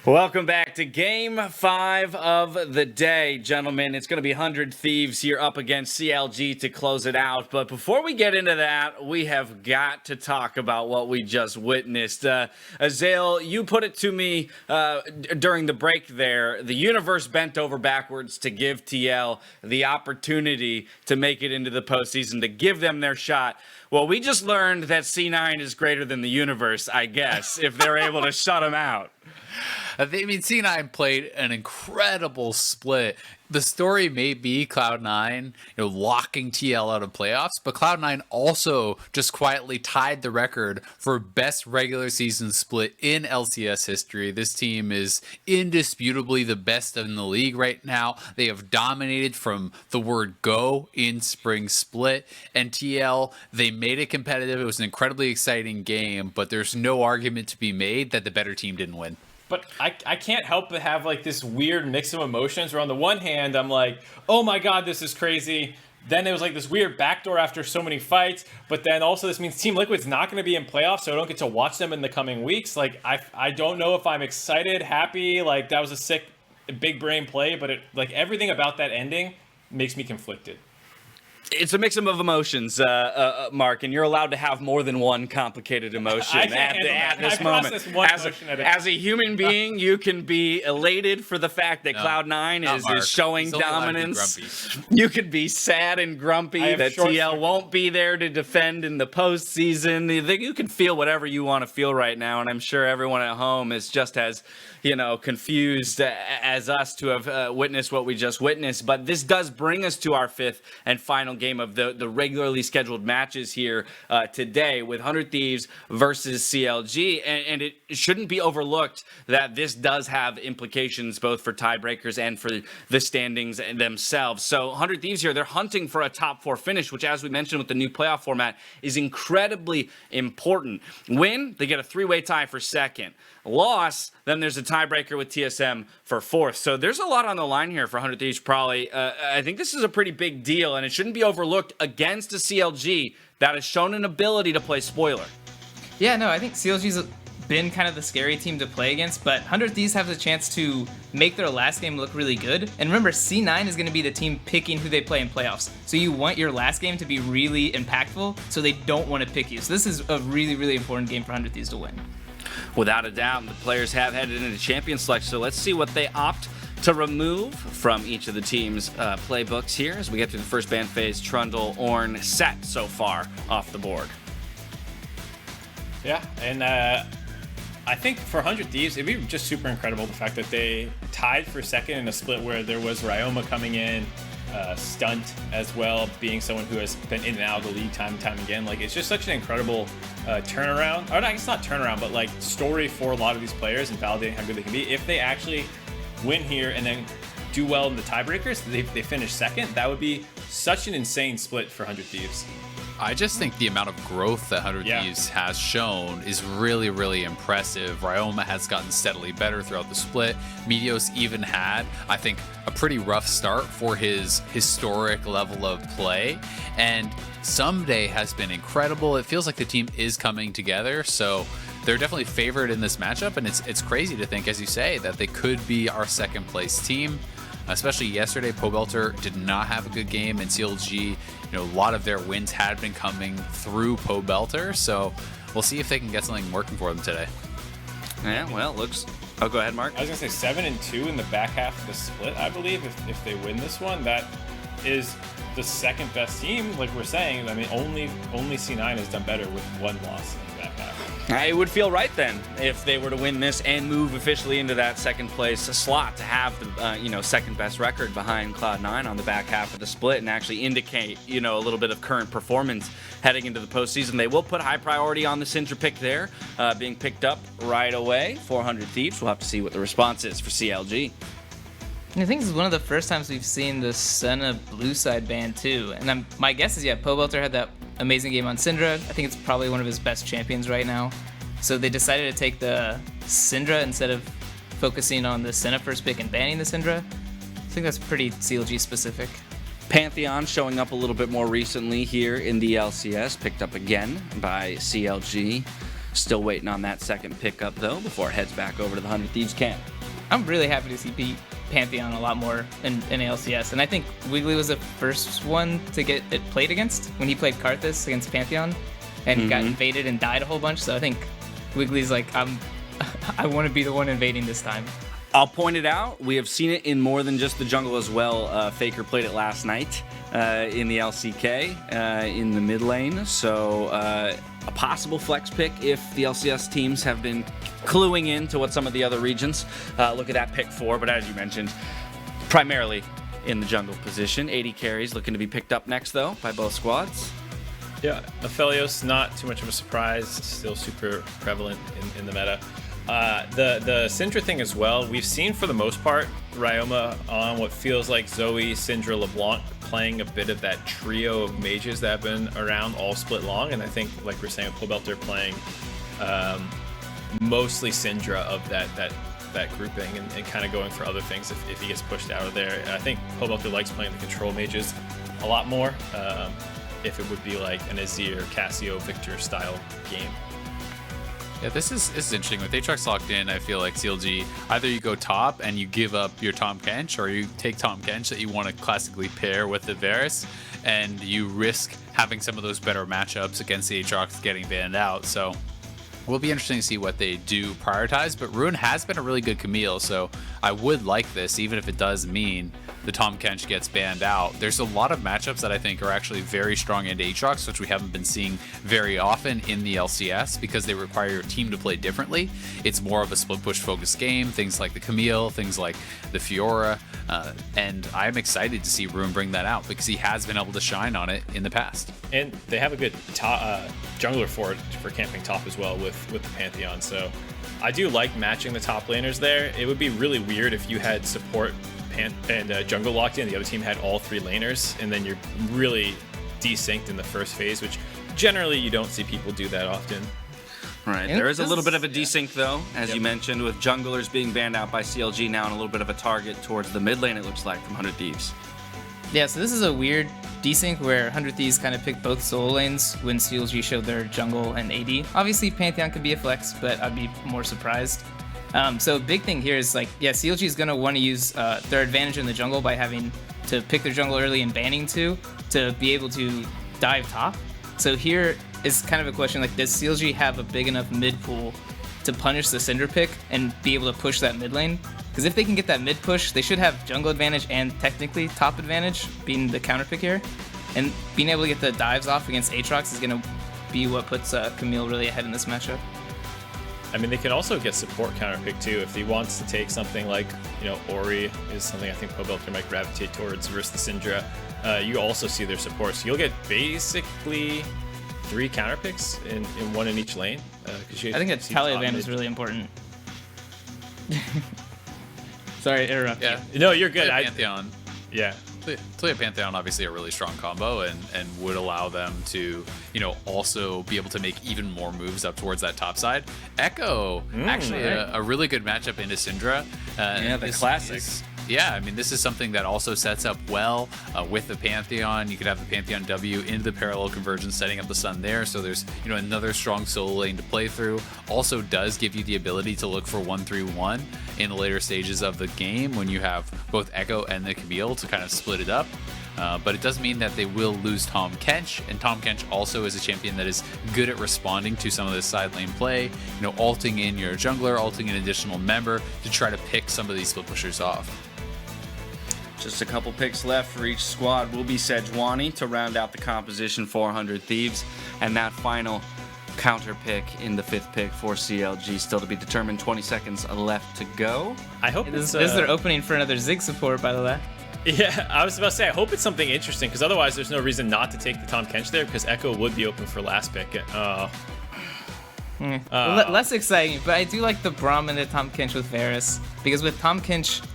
Welcome back to Game 5 of the day, gentlemen. It's going to be 100 Thieves here up against CLG to close it out. But before we get into that, we have got to talk about what we just witnessed. Azale, you put it to me during the break there. The universe bent over backwards to give TL the opportunity to make it into the postseason, to give them their shot. Well, we just learned that C9 is greater than the universe, I guess, if they're able to shut them out. I mean, C9 played an incredible split. The story may be Cloud9, locking TL out of playoffs, but Cloud9 also just quietly tied the record for best regular season split in LCS history. This team is indisputably the best in the league right now. They have dominated from the word go in Spring Split, and TL, they made it competitive. It was an incredibly exciting game, but there's no argument to be made that the better team didn't win. But I can't help but have like this weird mix of emotions where on the one hand, I'm like, oh my God, this is crazy. Then there was like this weird backdoor after so many fights. But then also this means Team Liquid's not going to be in playoffs, so I don't get to watch them in the coming weeks. Like I don't know if I'm excited, happy, like that was a sick big brain play, but everything about that ending makes me conflicted. It's a mix of emotions, Mark, and you're allowed to have more than one complicated emotion at this moment. As a human being, you can be elated for the fact that Cloud9 is showing dominance. You could be sad and grumpy that TL won't be there to defend in the postseason. You can feel whatever you want to feel right now, and I'm sure everyone at home is just as confused as us to have witnessed what we just witnessed. But this does bring us to our fifth and final game of the regularly scheduled matches here today with 100 Thieves versus CLG. And it shouldn't be overlooked that this does have implications both for tiebreakers and for the standings themselves. So 100 Thieves here, they're hunting for a top 4 finish, which, as we mentioned with the new playoff format, is incredibly important. Win, they get a 3-way tie for second. Loss, then there's a tiebreaker with TSM for 4th. So there's a lot on the line here for 100 Thieves probably. I think this is a pretty big deal, and it shouldn't be overlooked against a CLG that has shown an ability to play spoiler. Yeah, no, I think CLG's been kind of the scary team to play against, but 100 Thieves have the chance to make their last game look really good. And remember, C9 is going to be the team picking who they play in playoffs. So you want your last game to be really impactful, so they don't want to pick you. So this is a really, really important game for 100 Thieves to win. Without a doubt, the players have headed into champion select, so let's see what they opt to remove from each of the team's playbooks here as we get through the first ban phase. Trundle, Ornn, Set so far off the board. Yeah, and I think for 100 Thieves, it'd be just super incredible the fact that they tied for second in a split where there was Ryoma coming in, Stunt as well, being someone who has been in and out of the league time and time again. Like, it's just such an incredible turnaround, or it's not turnaround, but like story for a lot of these players and validating how good they can be. If they actually win here and then do well in the tiebreakers, they finish second, that would be such an insane split for 100 Thieves. I just think the amount of growth that 100 Thieves has shown is really, really impressive. Ryoma has gotten steadily better throughout the split. Meteos even had, I think, a pretty rough start for his historic level of play. And Ssumday has been incredible. It feels like the team is coming together. So they're definitely favored in this matchup. And it's crazy to think, as you say, that they could be our second place team. Especially yesterday, Pobelter did not have a good game, and CLG, a lot of their wins had been coming through Pobelter, so we'll see if they can get something working for them today. Yeah, well, looks... Oh, go ahead, Mark. I was going to say 7-2 in the back half of the split, I believe, if they win this one. That is the second best team, like we're saying. I mean, only C9 has done better with one loss in the back half. It would feel right then if they were to win this and move officially into that second place slot to have the second best record behind Cloud9 on the back half of the split and actually indicate a little bit of current performance heading into the postseason. They will put high priority on the Syndra pick there, being picked up right away. 400 Thieves. We'll have to see what the response is for CLG. I think this is one of the first times we've seen the Senna blue side ban too. And my guess is, Pobelter had that amazing game on Syndra. I think it's probably one of his best champions right now. So they decided to take the Syndra instead of focusing on the Senna first pick and banning the Syndra. I think that's pretty CLG specific. Pantheon showing up a little bit more recently here in the LCS, picked up again by CLG. Still waiting on that second pickup though before it heads back over to the 100 Thieves camp. I'm really happy to see Pantheon a lot more in LCS, and I think Wiggily was the first one to get it played against when he played Karthus against Pantheon and got invaded and died a whole bunch. So I think Wiggly's like, I want to be the one invading this time. I'll point it out. We have seen it in more than just the jungle as well. FLICKR played it last night in the LCK in the mid lane. So a possible flex pick if the LCS teams have been cluing in to what some of the other regions look at that pick for. But as you mentioned, primarily in the jungle position. 80 carries looking to be picked up next, though, by both squads. Yeah, Aphelios, not too much of a surprise. Still super prevalent in the meta. The Syndra thing as well, we've seen for the most part Ryoma on what feels like Zoe, Syndra, LeBlanc playing a bit of that trio of mages that have been around all split long, and I think, like we're saying, with Pobelter playing mostly Syndra of that grouping and kind of going for other things if he gets pushed out of there. I think Pobelter likes playing the control mages a lot more if it would be like an Azir, Cassio, Victor style game. Yeah, this is interesting. With Aatrox locked in, I feel like CLG, either you go top and you give up your Tahm Kench, or you take Tahm Kench that you want to classically pair with the Varus, and you risk having some of those better matchups against the Aatrox getting banned out. So it will be interesting to see what they do prioritize, but Ruin has been a really good Camille, so I would like this, even if it does mean the Tahm Kench gets banned out. There's a lot of matchups that I think are actually very strong into Aatrox, which we haven't been seeing very often in the LCS because they require your team to play differently. It's more of a split push focused game, things like the Camille, things like the Fiora, and I'm excited to see Ruin bring that out because he has been able to shine on it in the past. And they have a good jungler for camping top as well with the Pantheon, so I do like matching the top laners there. It would be really weird if you had support and jungle locked in, the other team had all three laners, and then you're really desynced in the first phase, which generally you don't see people do that often. Right, there is a little bit of a desync though, as you mentioned, with junglers being banned out by CLG now and a little bit of a target towards the mid lane, it looks like, from 100 Thieves. Yeah, so this is a weird desync where 100 Thieves kind of picked both solo lanes when CLG showed their jungle and AD. Obviously, Pantheon could be a flex, but I'd be more surprised. So big thing here is like, yeah, CLG is going to want to use their advantage in the jungle by having to pick their jungle early and banning to be able to dive top. So here is kind of a question like, does CLG have a big enough mid pool to punish the Syndra pick and be able to push that mid lane? Because if they can get that mid push, they should have jungle advantage and technically top advantage, being the counter pick here. And being able to get the dives off against Aatrox is going to be what puts Camille really ahead in this matchup. I mean, they can also get support counter pick too if he wants to take something like, Ori is something I think Pobelter might gravitate towards versus the Syndra. You also see their support, so you'll get basically 3 counter picks in one in each lane. I think that tally advantage is really important. Sorry, interrupt. Yeah, no, you're good. Pantheon. Yeah. Play Pantheon, obviously a really strong combo and would allow them to, also be able to make even more moves up towards that top side. Ekko, actually a really good matchup into Syndra. Yeah, the classic. Yeah, I mean, this is something that also sets up well with the Pantheon. You could have the Pantheon W into the parallel convergence, setting up the Sun there. So there's, another strong solo lane to play through. Also does give you the ability to look for 1-3-1 in the later stages of the game when you have both Ekko and the Camille to kind of split it up. But it does mean that they will lose Tahm Kench, and Tahm Kench also is a champion that is good at responding to some of this side lane play, ulting in your jungler, ulting an additional member to try to pick some of these split pushers off. Just a couple picks left for each squad. Will be Sejuani to round out the composition for 100 Thieves, and that final counter pick in the 5th pick for CLG still to be determined. 20 seconds left to go. I hope this is their opening for another Zig support, by the way. Yeah, I was about to say, I hope it's something interesting, because otherwise there's no reason not to take the Tahm Kench there, because Ekko would be open for last pick. Less exciting, but I do like the Braum and the Tahm Kench with Varus, because with Tahm Kench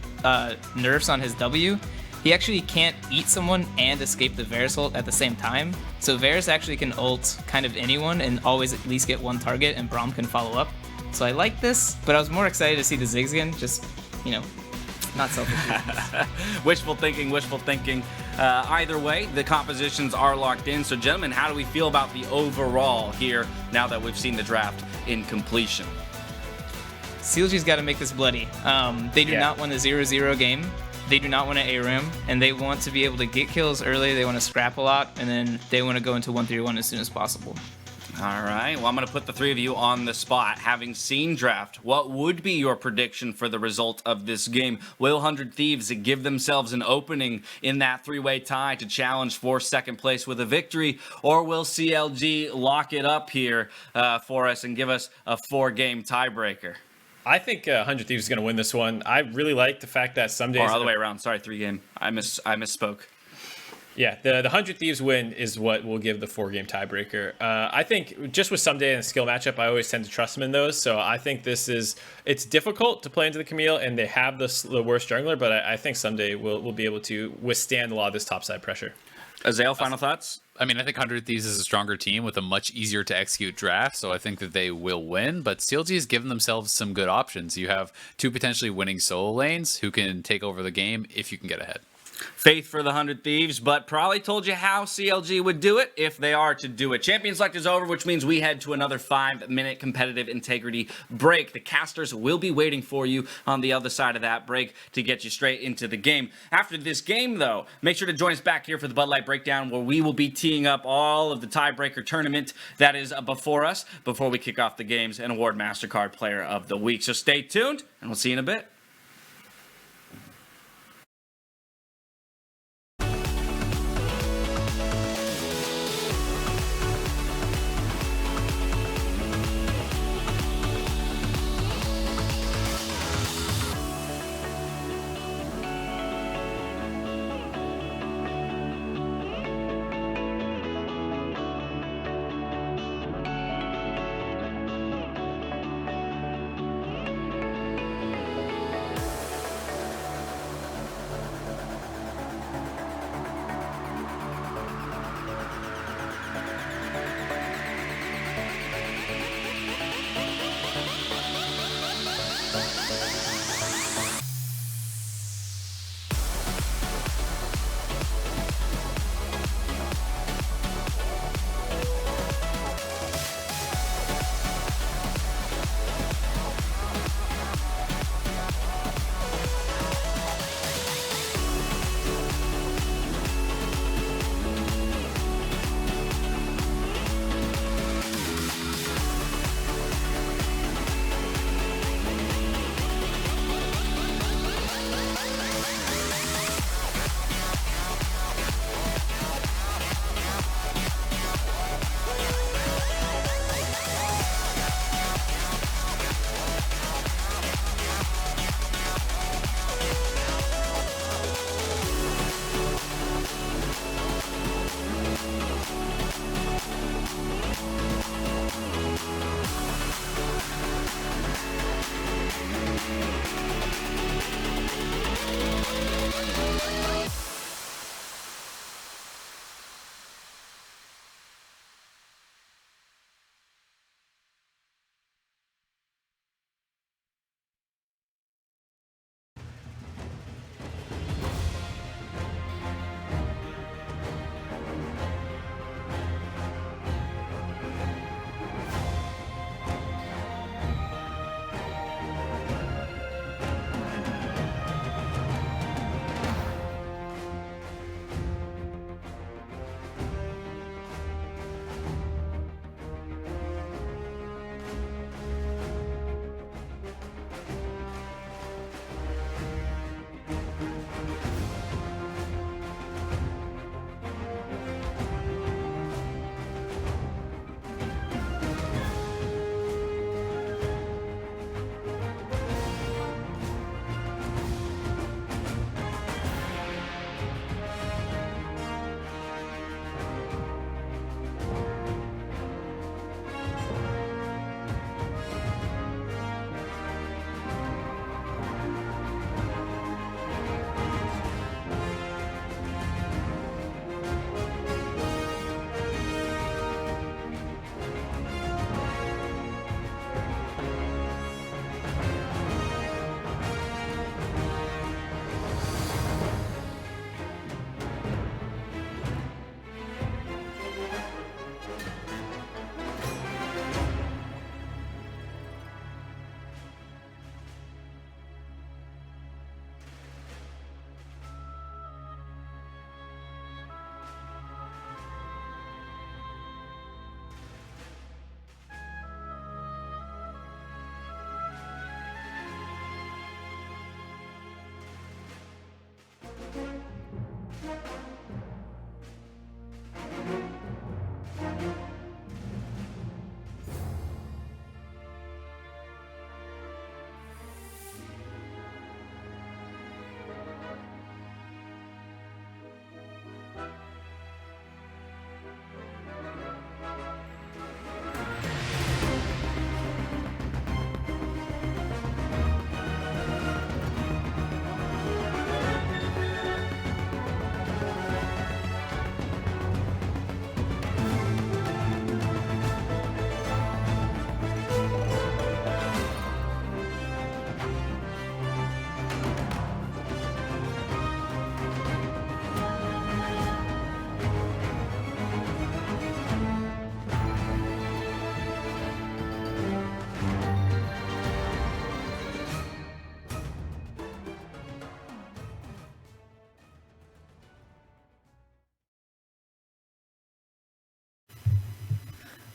nerfs on his W, he actually can't eat someone and escape the Varus ult at the same time. So Varus actually can ult kind of anyone and always at least get one target, and Braum can follow up. So I like this, but I was more excited to see the Ziggs again, just, not selfish. Wishful thinking. Either way, the compositions are locked in. So, gentlemen, how do we feel about the overall here now that we've seen the draft in completion? CLG's got to make this bloody. They do not want a 0-0 game. They do not want to ARAM, and they want to be able to get kills early. They want to scrap a lot, and then they want to go into 1-3-1 as soon as possible. All right. Well, I'm going to put the three of you on the spot. Having seen draft, what would be your prediction for the result of this game? Will 100 Thieves give themselves an opening in that three-way tie to challenge for second place with a victory, or will CLG lock it up here for us and give us a 4-game tiebreaker? I think 100 Thieves is going to win this one. I really like the fact that Ssumday... Or all the way around. Sorry, 3-game. I misspoke. Yeah, the 100 Thieves win is what will give the 4-game tiebreaker. I think just with Ssumday and the skill matchup, I always tend to trust them in those. So I think it's difficult to play into the Camille, and they have the worst jungler, but I think Ssumday will be able to withstand a lot of this topside pressure. Azael, final thoughts? I mean, I think 100 Thieves is a stronger team with a much easier to execute draft, so I think that they will win, but CLG has given themselves some good options. You have 2 potentially winning solo lanes who can take over the game if you can get ahead. Faith for the 100 Thieves, but probably told you how CLG would do it if they are to do it. Champion Select is over, which means we head to another 5-minute competitive integrity break. The casters will be waiting for you on the other side of that break to get you straight into the game. After this game, though, make sure to join us back here for the Bud Light Breakdown, where we will be teeing up all of the tiebreaker tournament that is before us, before we kick off the games and award MasterCard Player of the Week. So stay tuned, and we'll see you in a bit.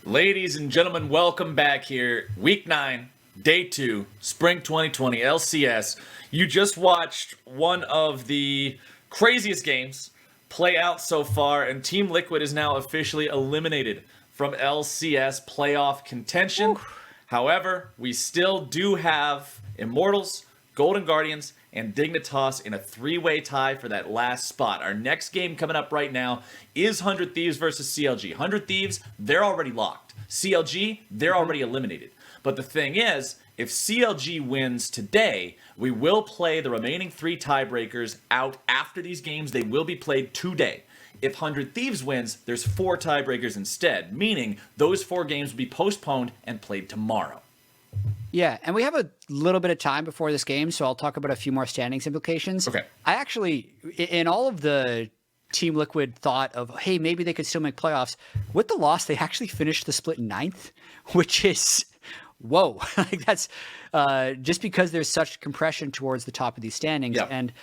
Ladies and gentlemen, welcome back here. Week 9, Day 2, Spring 2020, LCS. You just watched one of the craziest games play out so far, and Team Liquid is now officially eliminated from LCS playoff contention. Ooh. However, we still do have Immortals, Golden Guardians, and Dignitas in a 3-way tie for that last spot. Our next game coming up right now is 100 Thieves versus CLG. 100 Thieves, they're already locked. CLG, they're already eliminated. But the thing is, if CLG wins today, we will play the remaining 3 tiebreakers out after these games. They will be played today. If 100 Thieves wins, there's 4 tiebreakers instead, meaning those 4 games will be postponed and played tomorrow. Yeah, and we have a little bit of time before this game, so I'll talk about a few more standings implications. Okay. I actually, in all of the Team Liquid thought of, hey, maybe they could still make playoffs, with the loss, they actually finished the split 9th, which is, whoa. Like that's just because there's such compression towards the top of these standings. Yep. And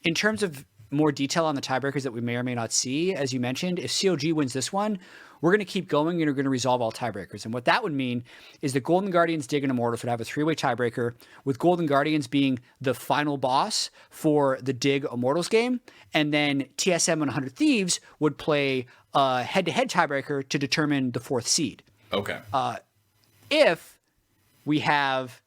in terms of more detail on the tiebreakers that we may or may not see, as you mentioned, if CLG wins this one, we're going to keep going and we're going to resolve all tiebreakers. And what that would mean is the Golden Guardians, Dig, and Immortals would have a 3-way tiebreaker, with Golden Guardians being the final boss for the Dig Immortals game. And then TSM and 100 Thieves would play a head-to-head tiebreaker to determine the 4th seed. Okay. If we have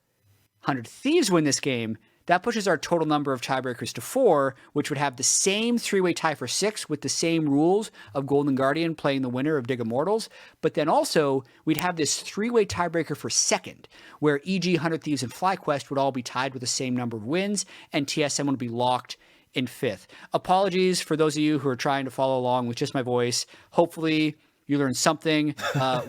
100 Thieves win this game, that pushes our total number of tiebreakers to 4, which would have the same 3-way tie for 6 with the same rules of Golden Guardian playing the winner of Dig Immortals. But then also, we'd have this 3-way tiebreaker for 2nd, where EG, 100 Thieves, and FlyQuest would all be tied with the same number of wins, and TSM would be locked in 5th. Apologies for those of you who are trying to follow along with just my voice. Hopefully, you learned something.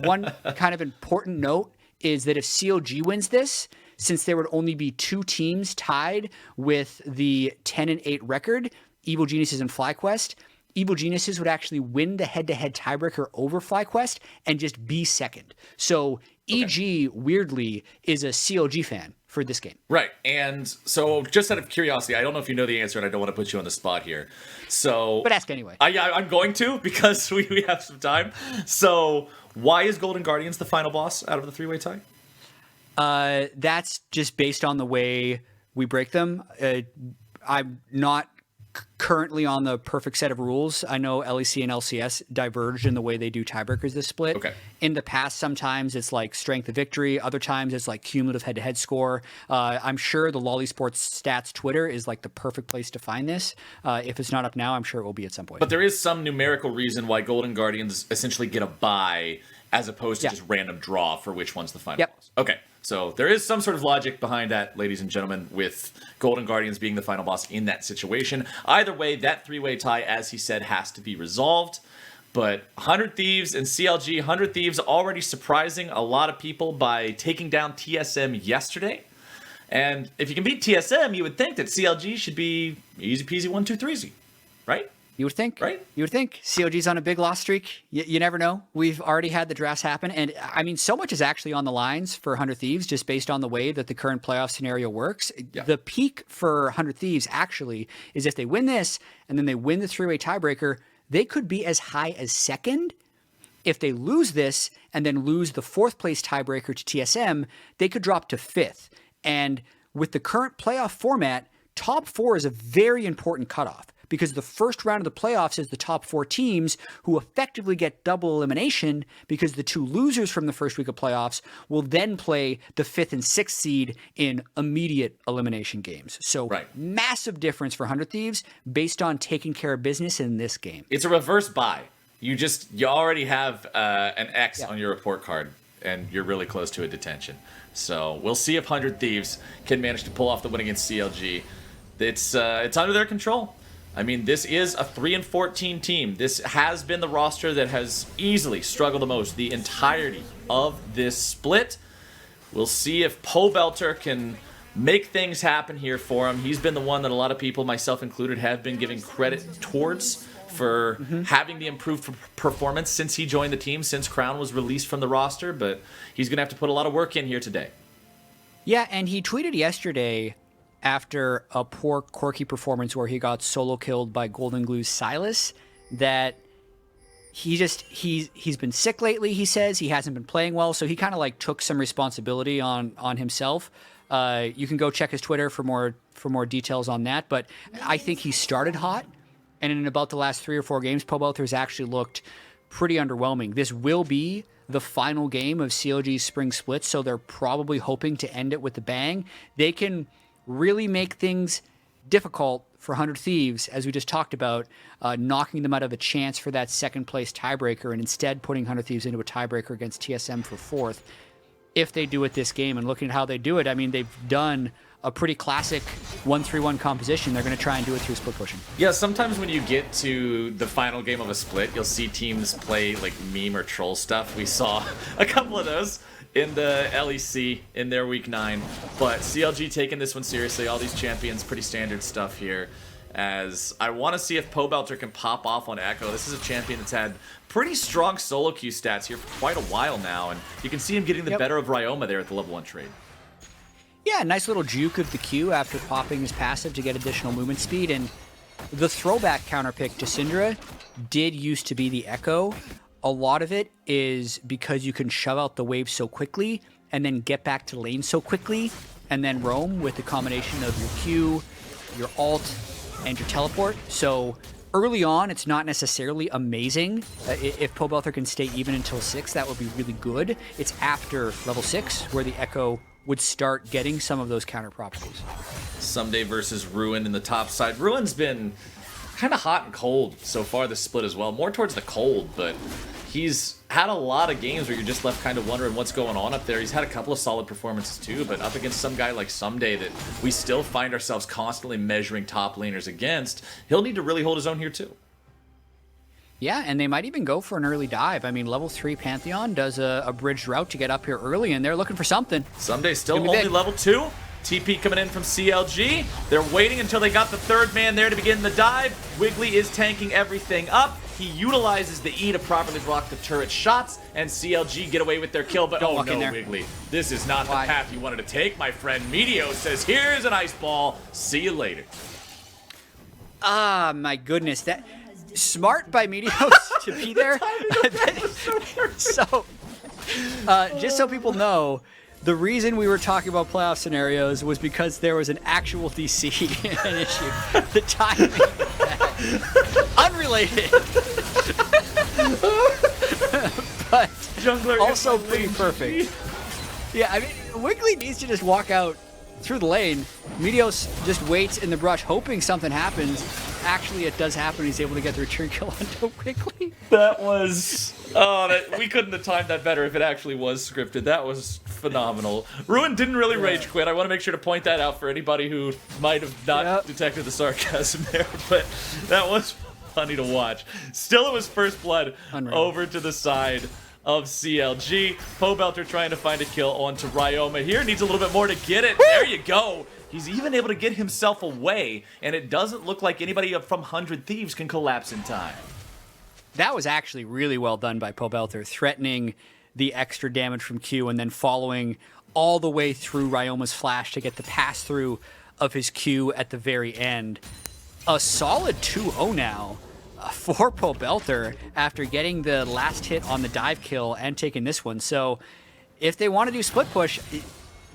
One kind of important note is that if CLG wins this, since there would only be 2 teams tied with the 10-8 record, Evil Geniuses and FlyQuest, Evil Geniuses would actually win the head-to-head tiebreaker over FlyQuest and just be 2nd. So EG, weirdly, is a CLG fan for this game. Right. And so just out of curiosity, I don't know if you know the answer, and I don't want to put you on the spot here. So, but ask anyway. I'm going to, because we have some time. So why is Golden Guardians the final boss out of the 3-way tie? That's just based on the way we break them. I'm not currently on the perfect set of rules. I know LEC and LCS diverged in the way they do tiebreakers this split. Okay. In the past, sometimes it's like strength of victory. Other times it's like cumulative head-to-head score. I'm sure the Lolly Sports Stats Twitter is like the perfect place to find this. If it's not up now, I'm sure it will be at some point. But there is some numerical reason why Golden Guardians essentially get a bye as opposed to just random draw for which one's the final boss. Okay. So there is some sort of logic behind that, ladies and gentlemen, with Golden Guardians being the final boss in that situation. Either way, that 3-way tie, as he said, has to be resolved. But 100 Thieves and CLG, 100 Thieves already surprising a lot of people by taking down TSM yesterday. And if you can beat TSM, you would think that CLG should be easy peasy 1-2-3-zy, right? You would think, right? You would think. CLG's on a big loss streak. You never know. We've already had the drafts happen. And I mean, so much is actually on the lines for 100 Thieves just based on the way that the current playoff scenario works. Yeah. The peak for 100 Thieves actually is if they win this and then they win the 3-way tiebreaker, they could be as high as 2nd. If they lose this and then lose the 4th place tiebreaker to TSM, they could drop to 5th. And with the current playoff format, top 4 is a very important cutoff, because the first round of the playoffs is the top 4 teams who effectively get double elimination, because the 2 losers from the first week of playoffs will then play the 5th and 6th seed in immediate elimination games. So massive difference for 100 Thieves based on taking care of business in this game. It's a reverse bye. You already have an X on your report card, and you're really close to a detention. So we'll see if 100 Thieves can manage to pull off the win against CLG. It's under their control. I mean, this is a 3-14 team. This has been the roster that has easily struggled the most the entirety of this split. We'll see if Pobelter can make things happen here for him. He's been the one that a lot of people, myself included, have been giving credit towards for having the improved performance since he joined the team, since Crown was released from the roster. But he's going to have to put a lot of work in here today. Yeah, and he tweeted yesterday after a poor Corki performance where he got solo killed by Golden Glue's Silas, that he's been sick lately, he says. He hasn't been playing well, so he kind of like took some responsibility on himself. You can go check his Twitter for more details on that, but I think he started hot, and in about the last 3 or 4 games, Pobelter has actually looked pretty underwhelming. This will be the final game of CLG's Spring Split, so they're probably hoping to end it with a bang. They can really make things difficult for 100 Thieves, as we just talked about, knocking them out of a chance for that second place tiebreaker and instead putting 100 Thieves into a tiebreaker against TSM for 4th if they do it this game. And looking at how they do it, I mean, they've done a pretty classic 1-3-1 composition. They're going to try and do it through split pushing. Yeah, sometimes when you get to the final game of a split, you'll see teams play like meme or troll stuff. We saw a couple of those in the LEC in their week 9, but CLG taking this one seriously. All these champions, pretty standard stuff here. As I want to see if Pobelter can pop off on Ekko. This is a champion that's had pretty strong solo queue stats here for quite a while now, and you can see him getting the better of Ryoma there at the level 1 trade. Yeah, nice little juke of the Q after popping his passive to get additional movement speed, and the throwback counterpick to Syndra did used to be the Ekko. A lot of it is because you can shove out the wave so quickly and then get back to lane so quickly and then roam with the combination of your Q, your ult, and your teleport. So early on, it's not necessarily amazing. If Pobelter can stay even until 6, that would be really good. It's after level 6 where the Ekko would start getting some of those counter properties. Ssumday versus Ruin in the top side. Ruin's been kind of hot and cold so far this split as well. More towards the cold, but he's had a lot of games where you're just left kind of wondering what's going on up there. He's had a couple of solid performances too, but up against some guy like Ssumday that we still find ourselves constantly measuring top laners against, he'll need to really hold his own here too. Yeah, and they might even go for an early dive. I mean, level 3 Pantheon does a bridged route to get up here early, and they're looking for something. Ssumday still only big. Level 2. TP coming in from CLG. They're waiting until they got the 3rd man there to begin the dive. Wiggily is tanking everything up. He utilizes the E to properly block the turret shots, and CLG get away with their kill, but oh no, Wiggily. This is not the path you wanted to take, my friend. Meteos says, here's an ice ball. See you later. Ah, my goodness. That smart by Meteos to be there. So, just so people know, the reason we were talking about playoff scenarios was because there was an actual DC an issue. The timing of that, unrelated, but Jungler also pretty perfect. Yeah, I mean, Wiggily needs to just walk out through the lane. Meteos just waits in the brush, hoping something happens. Actually, it does happen. He's able to get the return kill onto Wiggily. That was... Oh, we couldn't have timed that better if it actually was scripted. That was phenomenal. Ruin didn't really rage quit. I want to make sure to point that out for anybody who might have not detected the sarcasm there, but that was funny to watch. Still, it was first blood over to the side of CLG. Pobelter trying to find a kill onto Ryoma here. Needs a little bit more to get it. There you go. He's even able to get himself away, and it doesn't look like anybody from 100 Thieves can collapse in time. That was actually really well done by Pobelter, threatening the extra damage from Q and then following all the way through Ryoma's flash to get the pass-through of his Q at the very end. A solid 2-0 now for Pobelter after getting the last hit on the dive kill and taking this one. So if they want to do split push,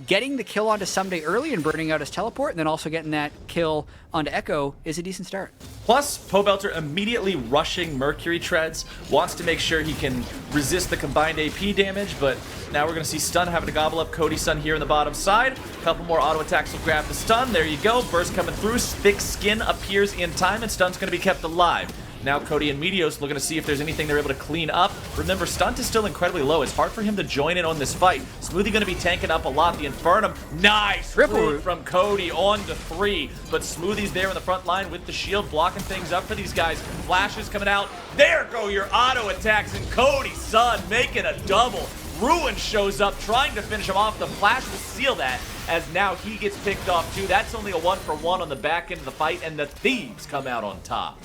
getting the kill onto Ssumday early and burning out his teleport, and then also getting that kill onto Ekko is a decent start. Plus, Pobelter immediately rushing Mercury Treads, wants to make sure he can resist the combined AP damage, but now we're going to see Stunt having to gobble up Cody Sun here on the bottom side. A couple more auto attacks will grab the stun. There you go. Burst coming through. Thick skin appears in time, and Stunt's going to be kept alive. Now Cody and Meteos looking to see if there's anything they're able to clean up. Remember, Stunt is still incredibly low. It's hard for him to join in on this fight. Smoothie going to be tanking up a lot. The Infernum, nice root from Cody on to 3. But Smoothie's there in the front line with the shield, blocking things up for these guys. Flashes coming out. There go your auto attacks, and Cody Sun making a double. Ruin shows up, trying to finish him off. The flash will seal that, as now he gets picked off too. That's only a 1-for-1 on the back end of the fight, and the Thieves come out on top.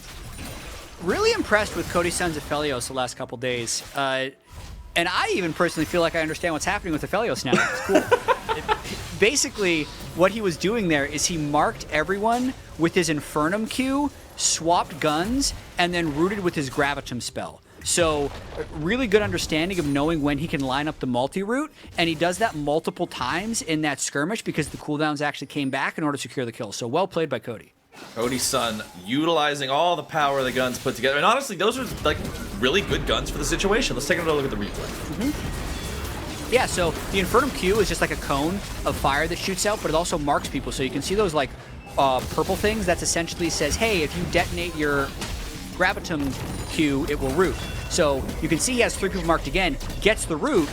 Really impressed with Cody Sun's Aphelios the last couple days. And I even personally feel like I understand what's happening with Aphelios now. It's cool. Basically, what he was doing there is he marked everyone with his Infernum Q, swapped guns, and then rooted with his Gravitum spell. So really good understanding of knowing when he can line up the multi-route, and he does that multiple times in that skirmish because the cooldowns actually came back in order to secure the kill. So well played by Cody. Cody Sun utilizing all the power of the guns put together. And honestly, those are like really good guns for the situation. Let's take another look at the replay. Yeah, so the Infernum Q is just like a cone of fire that shoots out, but it also marks people. So you can see those like purple things. That's essentially says, hey, if you detonate your Gravitum Q, it will root. So you can see he has 3 people marked again, gets the root,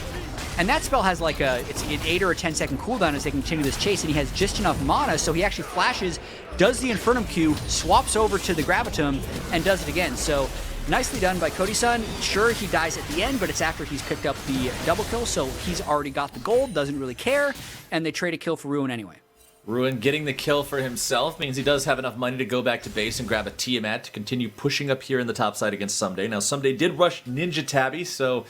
and that spell has like it's an 8 or a 10-second cooldown as they continue this chase, and he has just enough mana, so he actually flashes, does the Infernum Q, swaps over to the Gravitum, and does it again. So nicely done by Cody Sun. Sure, he dies at the end, but it's after he's picked up the double kill, so he's already got the gold, doesn't really care, and they trade a kill for Ruin anyway. Ruin getting the kill for himself means he does have enough money to go back to base and grab a Tiamat to continue pushing up here in the top side against Ssumday. Now, Ssumday did rush Ninja Tabby, so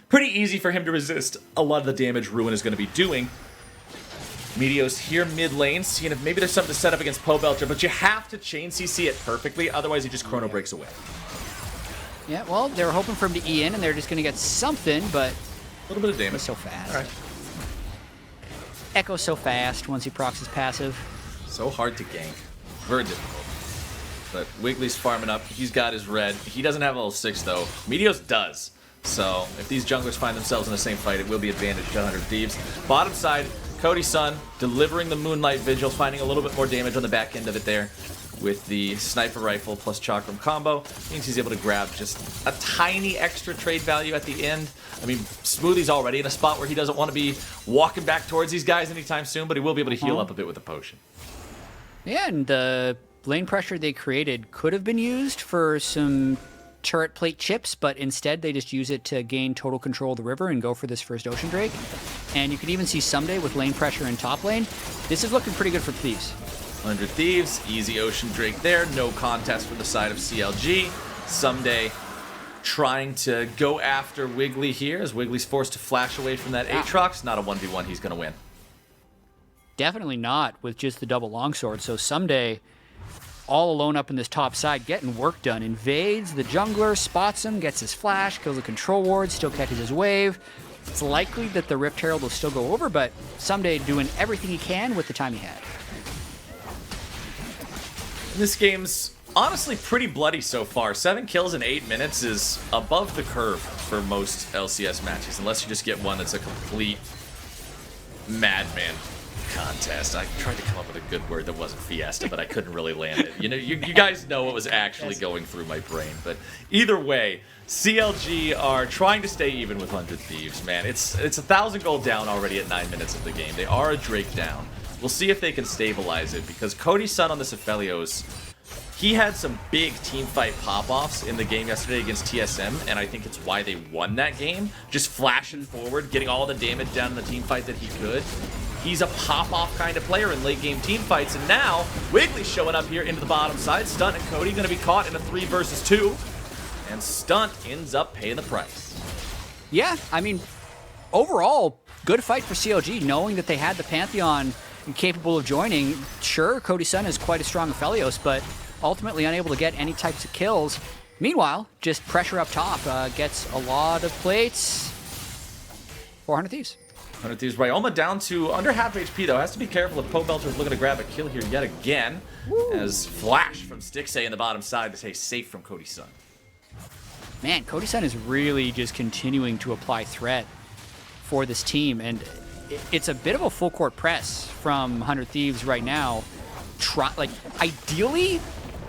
pretty easy for him to resist a lot of the damage Ruin is going to be doing. Meteos here mid lane, seeing if maybe there's something to set up against Pobelter, but you have to chain CC it perfectly, otherwise he just chrono breaks away. Yeah, well, they were hoping for him to E in, and they're just going to get something, but A little bit of damage. he's so fast. All right. Ekko's so fast once he procs his passive. So hard to gank. Very difficult. But Wiggly's farming up. He's got his red. He doesn't have level 6, though. Meteos does. So if these junglers find themselves in the same fight, it will be advantage to 100 Thieves. Bottom side, Cody Sun delivering the Moonlight Vigil, finding a little bit more damage on the back end of it there with the sniper rifle plus chakram combo. Means he's able to grab just a tiny extra trade value at the end. I mean, Smoothie's already in a spot where he doesn't want to be walking back towards these guys anytime soon, but he will be able to heal up a bit with a potion. Yeah, and the lane pressure they created could have been used for some turret plate chips, but instead they just use it to gain total control of the river and go for this first Ocean Drake. And you can even see Ssumday with lane pressure in top lane. This is looking pretty good for Thieves. 100 Thieves, easy Ocean Drake there, no contest for the side of CLG. Ssumday trying to go after Wiggily here, as Wiggly's forced to flash away from that Aatrox. Not a 1v1 he's going to win. Definitely not with just the double longsword. So Ssumday all alone up in this top side, getting work done. Invades the jungler, spots him, gets his flash, kills the control ward, still catches his wave. It's likely that the Rift Herald will still go over, but Ssumday doing everything he can with the time he had. This game's honestly pretty bloody so far. 7 kills in 8 minutes is above the curve for most LCS matches, unless you just get one that's a complete madman contest. I tried to come up with a good word that wasn't fiesta, but I couldn't really land it. You know, you guys know what was actually going through my brain. But either way, CLG are trying to stay even with 100 Thieves, man. It's 1,000 gold down already at 9 minutes of the game. They are a Drake down. We'll see if they can stabilize it, because Cody Sun on this Aphelios, he had some big teamfight pop-offs in the game yesterday against TSM, and I think it's why they won that game. Just flashing forward, getting all the damage down in the teamfight that he could. He's a pop-off kind of player in late-game teamfights, and now Wiggly's showing up here into the bottom side. Stunt and Cody going to be caught in a 3 versus 2, and Stunt ends up paying the price. Yeah, I mean, overall, good fight for CLG, knowing that they had the Pantheon capable of joining. Sure, Cody Sun is quite a strong Aphelios, but ultimately unable to get any types of kills. Meanwhile, just pressure up top, gets a lot of plates. 400 Thieves. 100 Thieves. Ryoma down to under half HP, though. Has to be careful if Pobelter's looking to grab a kill here yet again. Woo. As flash from Stixxay in the bottom side to stay safe from Cody Sun. Man, Cody Sun is really just continuing to apply threat for this team, and it's a bit of a full court press from 100 Thieves right now. Ideally,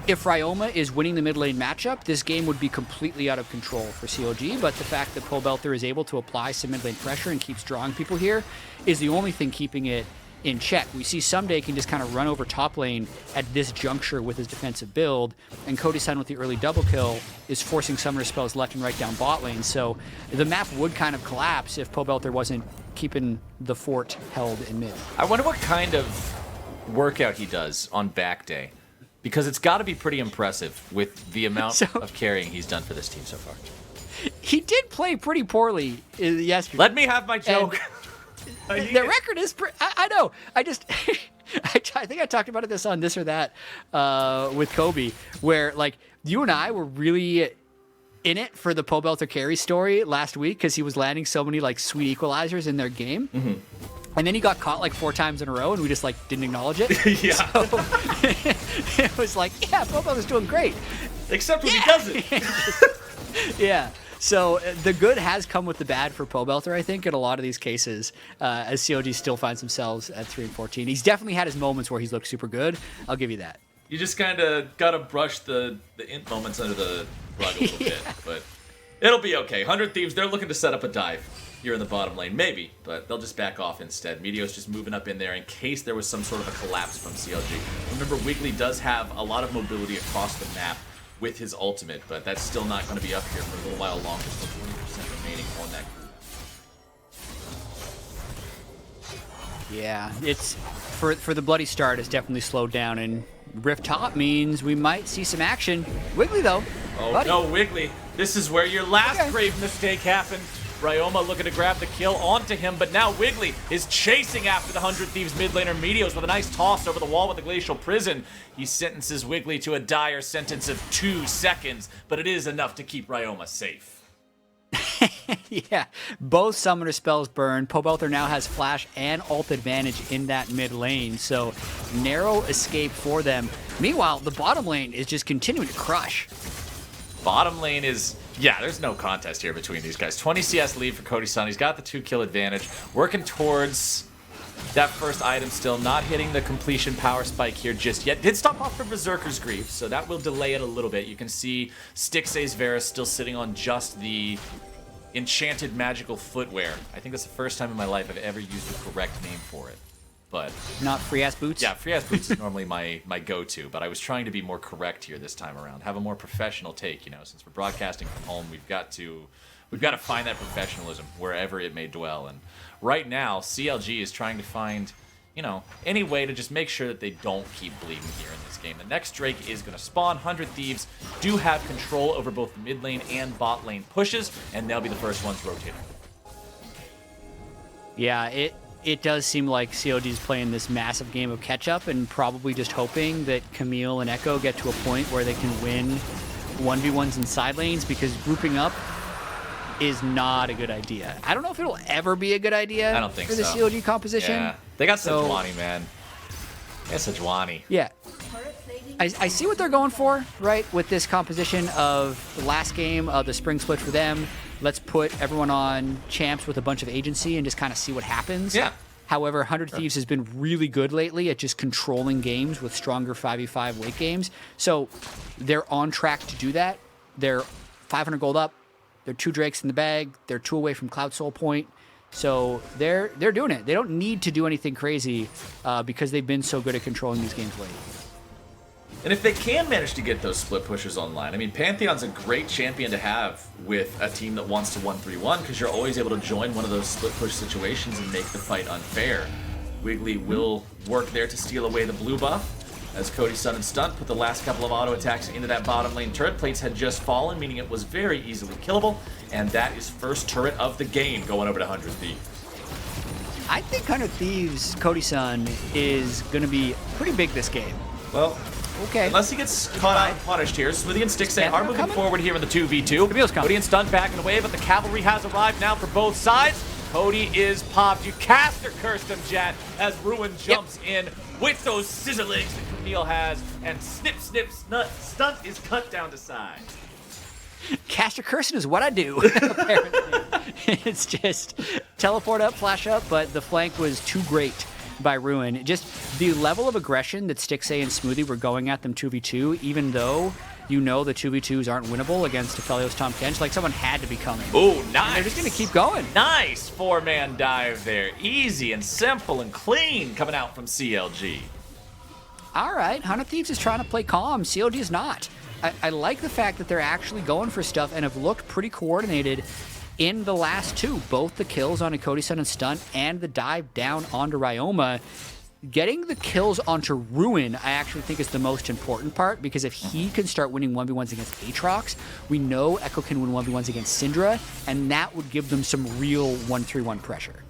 if Ryoma is winning the mid lane matchup, this game would be completely out of control for CLG, but the fact that Pobelter is able to apply some mid lane pressure and keeps drawing people here is the only thing keeping it in check. We see Ssumday can just kind of run over top lane at this juncture with his defensive build, and Cody Sun with the early double kill is forcing summoner spells left and right down bot lane, so the map would kind of collapse if Pobelter wasn't keeping the fort held in mid. I wonder what kind of workout he does on back day, because it's got to be pretty impressive with the amount of carrying he's done for this team so far. He did play pretty poorly yesterday. Let me have my joke. The record is I know. I just I think I talked about this on This or That with Kobe, where like you and I were really in it for the Pobelter carry story last week because he was landing so many like sweet equalizers in their game. And then he got caught like 4 times in a row, and we just like didn't acknowledge it. Yeah. So, it was like, yeah, Pobelter's doing great. Except when he doesn't. Yeah. So the good has come with the bad for Pobelter, I think, in a lot of these cases, as CLG still finds themselves at 3 and 14. He's definitely had his moments where he's looked super good. I'll give you that. You just kind of got to brush the int moments under the rug a little bit, but it'll be okay. 100 Thieves, they're looking to set up a dive here in the bottom lane, maybe, but they'll just back off instead. Meteos just moving up in there in case there was some sort of a collapse from CLG. Remember, Wiggily does have a lot of mobility across the map with his ultimate, but that's still not going to be up here for a little while longer. Still 20% remaining on that group. Yeah, it's for the bloody start, it's definitely slowed down, and Rift Top means we might see some action. Wiggily, though. Oh, buddy. no, Wiggily. This is where your last grave mistake happened. Ryoma looking to grab the kill onto him, but now Wiggily is chasing after the 100 Thieves mid laner Meteos with a nice toss over the wall with the Glacial Prison. He sentences Wiggily to a dire sentence of 2 seconds, but it is enough to keep Ryoma safe. Yeah, both summoner spells burn. Pobelter now has flash and ult advantage in that mid lane, so narrow escape for them. Meanwhile, the bottom lane is just continuing to crush. Bottom lane is, yeah, there's no contest here between these guys. 20 CS lead for Cody Sun. He's got the 2-kill advantage. Working towards that first item still. Not hitting the completion power spike here just yet. Did stop off for Berserker's Grief, so that will delay it a little bit. You can see Stixxay's Varus still sitting on just the enchanted magical footwear. I think that's the first time in my life I've ever used the correct name for it. But not free ass boots. Yeah, free ass boots is normally my go-to, but I was trying to be more correct here this time around. Have a more professional take, you know. Since we're broadcasting from home, we've got to find that professionalism wherever it may dwell. And right now, CLG is trying to find, you know, any way to just make sure that they don't keep bleeding here in this game. The next Drake is going to spawn. 100 Thieves do have control over both the mid lane and bot lane pushes, and they'll be the first ones rotating. Yeah, it does seem like CLG is playing this massive game of catch-up and probably just hoping that Camille and Ekko get to a point where they can win 1v1s in side lanes, because grouping up is not a good idea. I don't know if it'll ever be a good idea I don't think for the so. CLG composition. Yeah, they got Sejuani, man. They got Sejuani. Yeah. I see what they're going for, right, with this composition of the last game of the Spring Split for them. Let's put everyone on champs with a bunch of agency and just kind of see what happens. Yeah. However, 100 Thieves has been really good lately at just controlling games with stronger 5v5 late games. So they're on track to do that. They're 500 gold up. They're 2 Drakes in the bag. They're 2 away from Cloud Soul Point. So they're doing it. They don't need to do anything crazy because they've been so good at controlling these games late. And if they can manage to get those split pushers online, I mean, Pantheon's a great champion to have with a team that wants to 1-3-1, because you're always able to join one of those split push situations and make the fight unfair. Wiggily will work there to steal away the blue buff, as Cody Sun and Stunt put the last couple of auto attacks into that bottom lane turret. Plates had just fallen, meaning it was very easily killable, and that is first turret of the game going over to 100 Thieves. I think 100 Thieves, Cody Sun, is going to be pretty big this game. Well, okay. Unless he gets caught out and punished here, Smoothie and Stixxay are moving forward here in the 2v2. Camille's coming. Cody and Stunt backing away, but the cavalry has arrived now for both sides. Cody is popped. You cast or cursed him, Jet, as Ruin jumps in with those scissor legs that Camille has, and snip, snip, Stunt is cut down to size. Caster Cursing is what I do, apparently. It's just teleport up, flash up, but the flank was too great by Ruin. Just the level of aggression that Stixxay and Smoothie were going at them 2v2, even though you know the 2v2s aren't winnable against Aphelios, Tahm, Kench, like someone had to be coming. Oh, nice. And they're just going to keep going. Nice 4-man dive there. Easy and simple and clean coming out from CLG. All right, 100 Thieves is trying to play calm. CLG is not. I like the fact that they're actually going for stuff and have looked pretty coordinated in the last 2, both the kills on Cody Sun and Stunt and the dive down onto Ryoma. Getting the kills onto Ruin, I actually think is the most important part, because if he can start winning 1v1s against Aatrox, we know Ekko can win 1v1s against Syndra, and that would give them some real 1-3-1 pressure.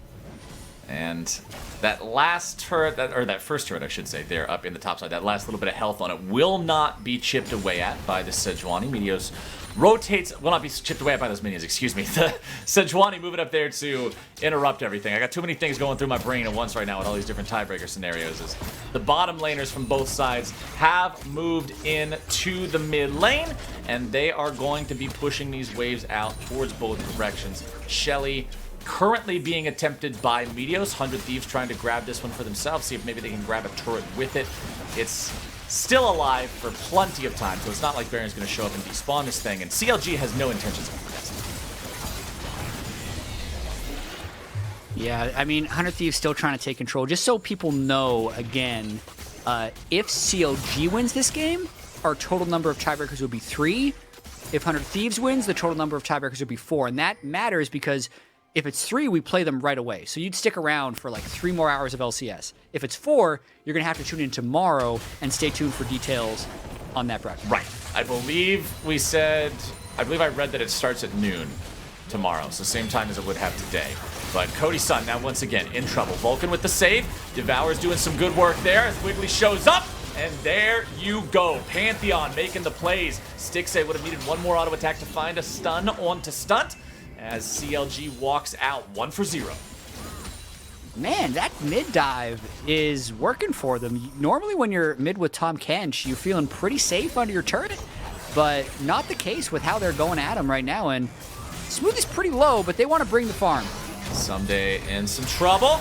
And that last turret, or that first turret, I should say, there up in the top side, that last little bit of health on it will not be chipped away at by the Sejuani. Meteos rotates, will not be chipped away at by those minions, excuse me. The Sejuani moving up there to interrupt everything. I got too many things going through my brain at once right now with all these different tiebreaker scenarios. As the bottom laners from both sides have moved in to the mid lane, and they are going to be pushing these waves out towards both directions. Shelly currently being attempted by Meteos. 100 Thieves trying to grab this one for themselves, see if maybe they can grab a turret with it. It's still alive for plenty of time, so it's not like Baron's going to show up and despawn this thing, and CLG has no intentions of contesting. Yeah, I mean, 100 Thieves still trying to take control. Just so people know, again, if CLG wins this game, our total number of tiebreakers would be 3. If 100 Thieves wins, the total number of tiebreakers would be 4. And that matters because if it's 3, we play them right away. So you'd stick around for like 3 more hours of LCS. If it's 4, you're going to have to tune in tomorrow and stay tuned for details on that bracket. Right. I believe I read that it starts at noon tomorrow, so same time as it would have today. But Cody Sun now once again in trouble. Vulcan with the save. Devour's doing some good work there as Wiggily shows up. And there you go. Pantheon making the plays. Stixxay would have needed one more auto attack to find a stun onto Stunt as CLG walks out 1 for 0. Man, that mid dive is working for them. Normally when you're mid with Tahm Kench, you're feeling pretty safe under your turret, but not the case with how they're going at him right now. And Smoothie's pretty low, but they want to bring the farm. Ssumday in some trouble.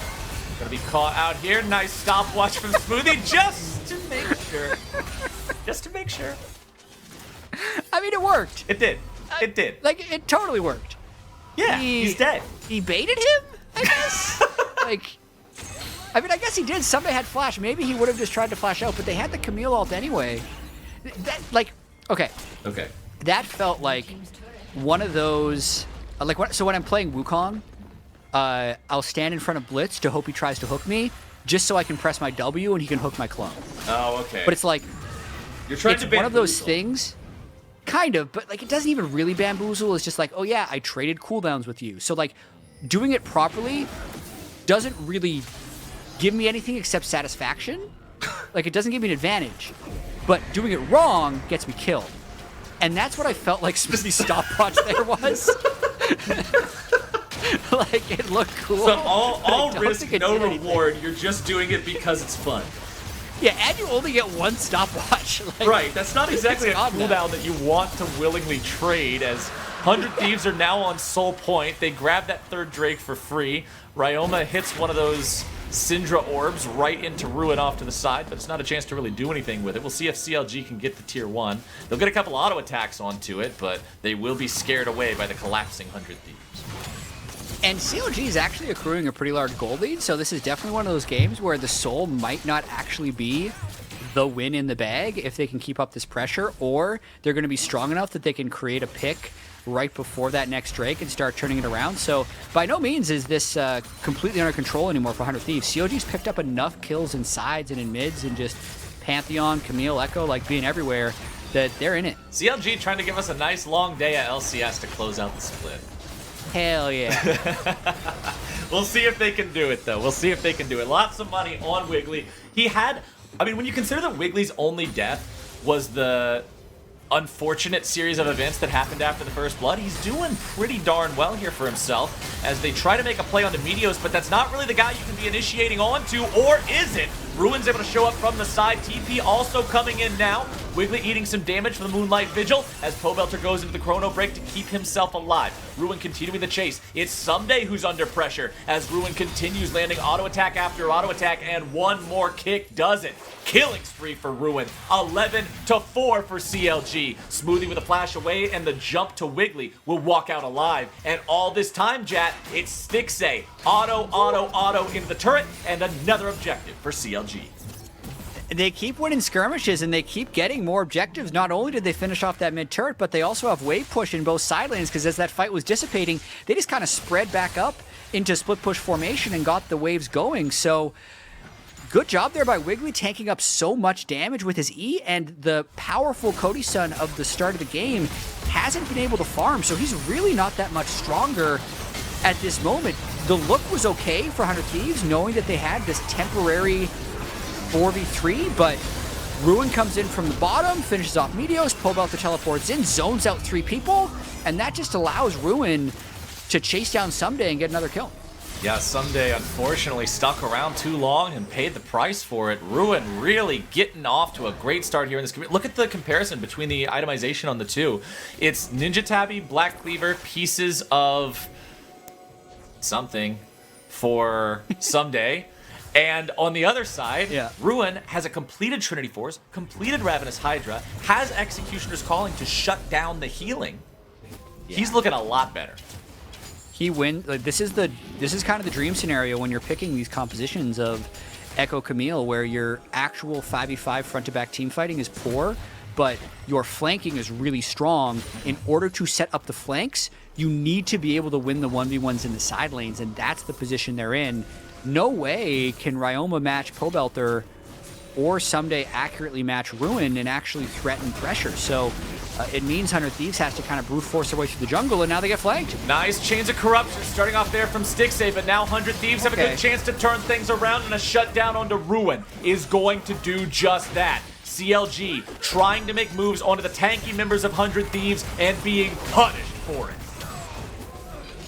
Gonna be caught out here. Nice stopwatch from Smoothie just to make sure. Just to make sure. I mean, it worked. It did. It did. Like, it totally worked. Yeah, he's dead. He baited him, I guess? Like, I mean, I guess he did. Somebody had flash. Maybe he would have just tried to flash out, but they had the Camille ult anyway. That, like, okay. Okay. That felt like one of those, so when I'm playing Wukong, I'll stand in front of Blitz to hope he tries to hook me, just so I can press my W and he can hook my clone. Oh, okay. But it's like, you're trying it's to one of those things, kind of, but like it doesn't even really bamboozle. It's just like, oh yeah, I traded cooldowns with you. So like, doing it properly doesn't really give me anything except satisfaction. Like, it doesn't give me an advantage. But doing it wrong gets me killed. And that's what I felt like Smoothie's stopwatch there was. Like, it looked cool. So all risk, no reward. You're just doing it because it's fun. Yeah, and you only get one stopwatch. Like, right, that's not exactly a cooldown that you want to willingly trade, as 100 Thieves are now on Soul Point. They grab that third Drake for free. Ryoma hits one of those Syndra orbs right into Ruin off to the side, but it's not a chance to really do anything with it. We'll see if CLG can get the tier 1. They'll get a couple auto attacks onto it, but they will be scared away by the collapsing 100 Thieves. And CLG is actually accruing a pretty large gold lead, so this is definitely one of those games where the Soul might not actually be the win in the bag if they can keep up this pressure, or they're going to be strong enough that they can create a pick right before that next Drake and start turning it around. So by no means is this completely under control anymore for 100 Thieves. CLG's picked up enough kills in sides and in mids and just Pantheon, Camille, Ekko, like being everywhere, that they're in it. CLG trying to give us a nice long day at LCS to close out the split. Hell yeah. We'll see if they can do it, though. We'll see if they can do it. Lots of money on Wiggily. He had, I mean, when you consider that Wiggly's only death was the unfortunate series of events that happened after the first blood, he's doing pretty darn well here for himself as they try to make a play onto Meteos, but that's not really the guy you can be initiating onto, or is it? Ruin's able to show up from the side. TP also coming in now. Wiggily eating some damage from the Moonlight Vigil as Pobelter goes into the Chrono Break to keep himself alive. Ruin continuing the chase. It's Ssumday who's under pressure as Ruin continues landing auto attack after auto attack, and one more kick does it. Killing spree for Ruin. 11-4 for CLG. Smoothie with a flash away, and the jump to Wiggily will walk out alive. And all this time, Jat, it's Stixxay. Auto into the turret, and another objective for CLG. They keep winning skirmishes and they keep getting more objectives. Not only did they finish off that mid turret, but they also have wave push in both side lanes, because as that fight was dissipating, they just kind of spread back up into split push formation and got the waves going. So good job there by Wiggily, tanking up so much damage with his E, and the powerful Cody Sun of the start of the game hasn't been able to farm, so he's really not that much stronger at this moment. the look was okay for 100 Thieves, knowing that they had this temporary 4v3, but Ruin comes in from the bottom, finishes off Meteos, Pobelter teleports in, zones out 3 people, and that just allows Ruin to chase down Ssumday and get another kill. Yeah, Ssumday unfortunately stuck around too long and paid the price for it. Ruin really getting off to a great start here in this. Look at the comparison between the itemization on the two. It's Ninja Tabby, Black Cleaver, pieces of something for Ssumday. And on the other side, Ruin has a completed Trinity Force, completed Ravenous Hydra, has Executioner's Calling to shut down the healing. He's looking a lot better. He wins. Like, this is kind of the dream scenario when you're picking these compositions of Ekko Camille, where your actual 5v5 front-to-back team fighting is poor, but your flanking is really strong. In order to set up the flanks, you need to be able to win the 1v1s in the side lanes, and that's the position they're in. No way can Ryoma match Pobelter or Ssumday accurately match Ruin and actually threaten pressure. So it means 100 Thieves has to kind of brute force their way through the jungle, and now they get flanked. Nice Chains of Corruption starting off there from Stixxay, but now 100 Thieves have a good chance to turn things around, and a shutdown onto Ruin is going to do just that. CLG trying to make moves onto the tanky members of 100 Thieves and being punished for it.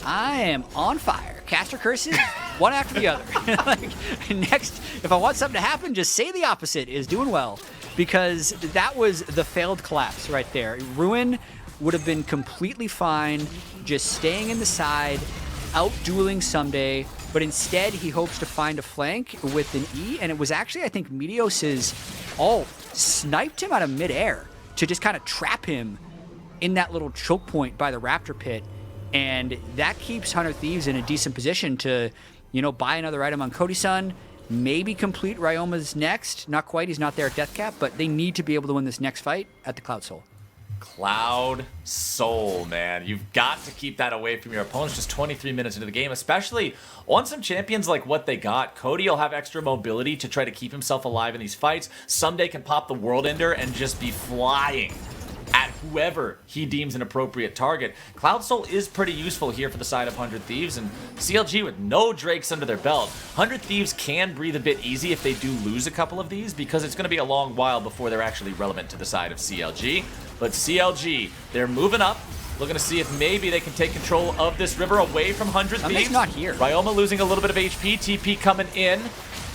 I am on fire. Caster curses, one after the other. Like, next, if I want something to happen, just say the opposite is doing well. Because that was the failed collapse right there. Ruin would have been completely fine just staying in the side, out-dueling Ssumday, but instead he hopes to find a flank with an E, and it was actually, I think, Meteos' ult sniped him out of midair to just kind of trap him in that little choke point by the Raptor pit. And that keeps 100 Thieves in a decent position to, you know, buy another item on Cody Sun, maybe complete Ryoma's next. Not quite, he's not there at death cap, but they need to be able to win this next fight at the Cloud Soul. Cloud Soul, man. You've got to keep that away from your opponents just 23 minutes into the game, especially on some champions like what they got. Cody will have extra mobility to try to keep himself alive in these fights. Ssumday can pop the World Ender and just be flying at whoever he deems an appropriate target. Cloud Soul is pretty useful here for the side of 100 Thieves, and CLG with no Drakes under their belt. 100 Thieves can breathe a bit easy if they do lose a couple of these, because it's going to be a long while before they're actually relevant to the side of CLG. But CLG, they're moving up, looking to see if maybe they can take control of this river away from 100 Thieves. Not here. Ryoma losing a little bit of HP, TP coming in.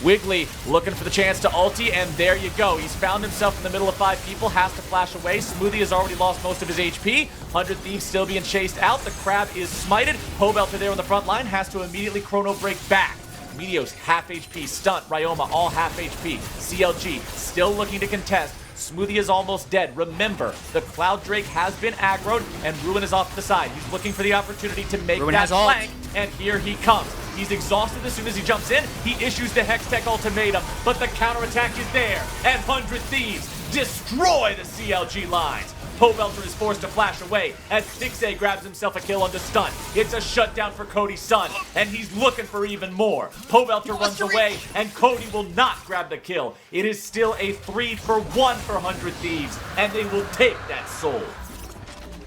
Wiggily looking for the chance to ulti, and there you go. He's found himself in the middle of 5 people, has to flash away. Smoothie has already lost most of his HP. 100 Thieves still being chased out. The crab is smited. Pobelter there on the front line has to immediately chrono break back. Meteos half HP, Stunt, Ryoma all half HP. CLG still looking to contest. Smoothie is almost dead. Remember, the Cloud Drake has been aggroed, and Ruin is off to the side. He's looking for the opportunity to make that flank, and here he comes. He's exhausted as soon as he jumps in. He issues the Hextech ultimatum, but the counterattack is there, and 100 Thieves destroy the CLG lines. Pobelter is forced to flash away as Stixxay grabs himself a kill onto Stunt. It's a shutdown for Cody Sun, and he's looking for even more. Pobelter runs away, and Cody will not grab the kill. It is still a 3-for-1 for 100 Thieves, and they will take that soul.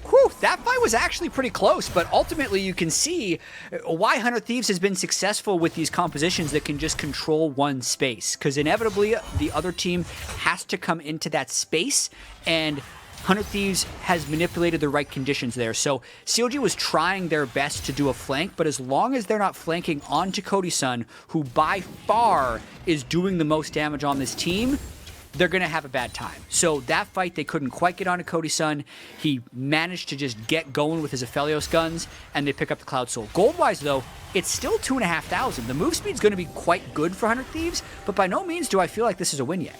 Whew, that fight was actually pretty close, but ultimately you can see why 100 Thieves has been successful with these compositions that can just control one space, because inevitably the other team has to come into that space, and 100 Thieves has manipulated the right conditions there. So CLG was trying their best to do a flank, but as long as they're not flanking onto Cody Sun, who by far is doing the most damage on this team, they're going to have a bad time. So that fight, they couldn't quite get onto Cody Sun. He managed to just get going with his Aphelios guns, and they pick up the Cloud Soul. Gold-wise, though, it's still 2,500. The move speed's going to be quite good for 100 Thieves, but by no means do I feel like this is a win yet.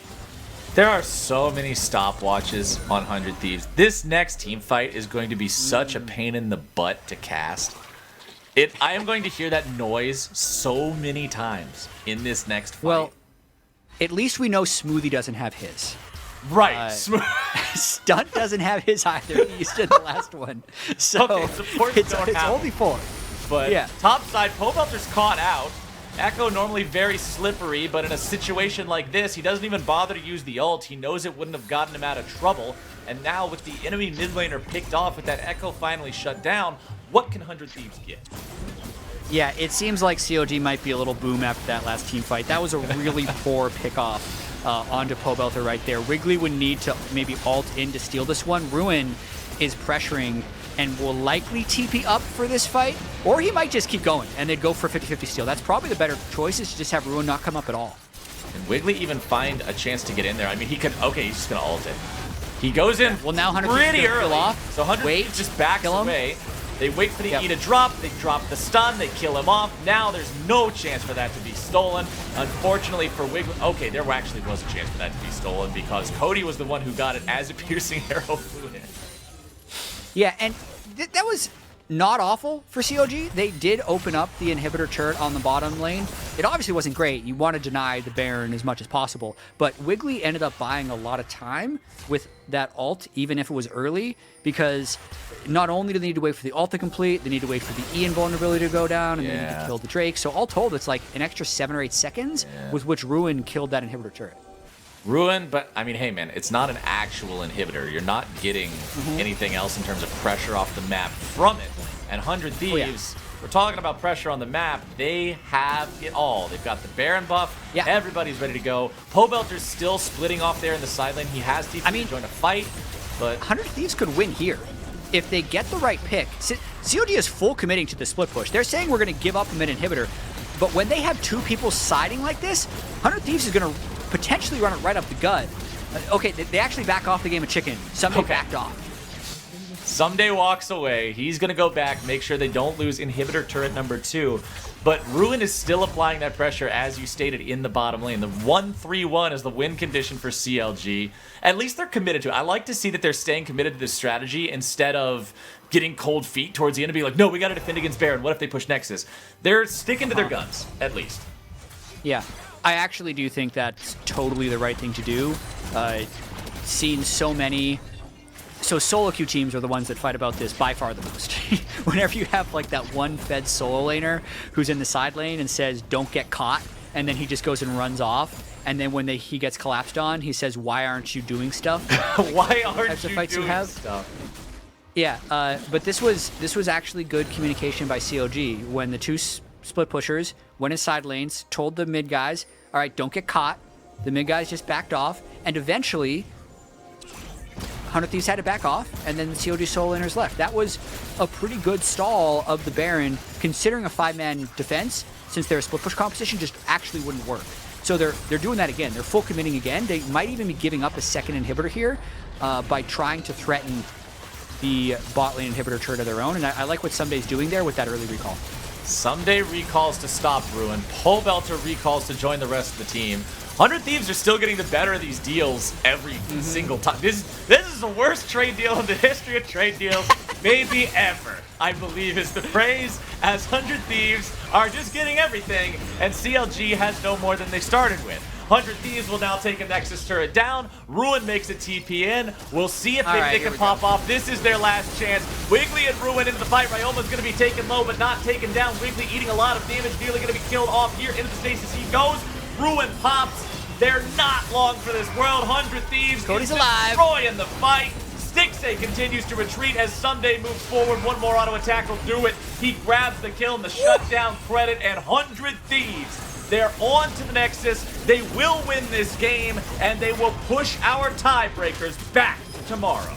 There are so many stopwatches on 100 Thieves. This next team fight is going to be such a pain in the butt to cast. I am going to hear that noise so many times in this next fight. Well, at least we know Smoothie doesn't have his. Right. Stunt doesn't have his either. He used it in the last one. So okay, it's only 4. But yeah. Top side, Pobelter's caught out. Ekko normally very slippery, but in a situation like this, he doesn't even bother to use the ult. He knows it wouldn't have gotten him out of trouble. And now with the enemy mid laner picked off with that Ekko finally shut down, what can 100 Thieves get? Yeah, it seems like CLG might be a little boom after that last team fight. That was a really poor pickoff onto Pobelter right there. Wiggily would need to maybe ult in to steal this one. Ruin is pressuring and will likely TP up for this fight, or he might just keep going and they'd go for 50-50 steal. That's probably the better choice, is to just have Ruin not come up at all. And Wiggily even find a chance to get in there. I mean, he could, okay, he's just going to ult it. He goes in well, now 100 pretty early. Off. So 100 just backs away. They wait for the E to drop. They drop the stun. They kill him off. Now there's no chance for that to be stolen. Unfortunately for Wiggily, okay, there actually was a chance for that to be stolen because Cody was the one who got it as a piercing arrow flew in. Yeah, and that was not awful for CLG. They did open up the inhibitor turret on the bottom lane. It obviously wasn't great. You want to deny the Baron as much as possible. But Wiggily ended up buying a lot of time with that ult, even if it was early, because not only do they need to wait for the ult to complete, they need to wait for the E invulnerability to go down, and they need to kill the Drake. So all told, it's like an extra 7 or 8 seconds with which Ruin killed that inhibitor turret. Ruin, but I mean, hey man, it's not an actual inhibitor. You're not getting anything else in terms of pressure off the map from it. And 100 Thieves, we're talking about pressure on the map. They have it all. They've got the Baron buff. Yeah. Everybody's ready to go. Pobelter's still splitting off there in the side lane. He has TP to join a fight, but 100 Thieves could win here if they get the right pick. CLG is full committing to the split push. They're saying we're going to give up a mid inhibitor, but when they have two people siding like this, 100 Thieves is going to potentially run it right up the gut. Okay, they actually back off the game of chicken. Ssumday backed off. Ssumday walks away. He's going to go back, make sure they don't lose inhibitor turret number 2. But Ruin is still applying that pressure, as you stated, in the bottom lane. The 1-3-1 is the win condition for CLG. At least they're committed to it. I like to see that they're staying committed to this strategy instead of getting cold feet towards the end and be like, no, we got to defend against Baron. What if they push Nexus? They're sticking to their guns, at least. Yeah. I actually do think that's totally the right thing to do. Seen so many... So solo queue teams are the ones that fight about this by far the most. Whenever you have like that one fed solo laner who's in the side lane and says, don't get caught, and then he just goes and runs off, and then when he gets collapsed on, he says, why aren't you doing stuff? Why aren't you doing stuff? Yeah, but this was actually good communication by CLG when the two split pushers went in side lanes, told the mid guys, all right, don't get caught. The mid guys just backed off, and eventually 100 Thieves had to back off, and then the CLG solo laners left. That was a pretty good stall of the Baron, considering a 5-man defense, since their split push composition just actually wouldn't work. So they're doing that again. They're full committing again. They might even be giving up a second inhibitor here by trying to threaten the bot lane inhibitor turret of their own, and I like what Ssumday's doing there with that early recall. Ssumday recalls to stop Ruin. Pobelter recalls to join the rest of the team. 100 Thieves are still getting the better of these deals every single time. This is the worst trade deal in the history of trade deals, maybe ever, I believe is the phrase, as 100 Thieves are just getting everything, and CLG has no more than they started with. 100 Thieves will now take a Nexus turret down. Ruin makes a TP in. We'll see if they can pop off. This is their last chance. Wiggily and Ruin into the fight. Ryoma's going to be taken low, but not taken down. Wiggily eating a lot of damage. Nearly going to be killed off here. Into the stasis he goes. Ruin pops. They're not long for this world. 100 Thieves Cody's alive. Destroying the fight. Stixxay continues to retreat as Ssumday moves forward. One more auto attack will do it. He grabs the kill and the shutdown credit, and 100 Thieves, they're on to the Nexus. They will win this game, and they will push our tiebreakers back tomorrow.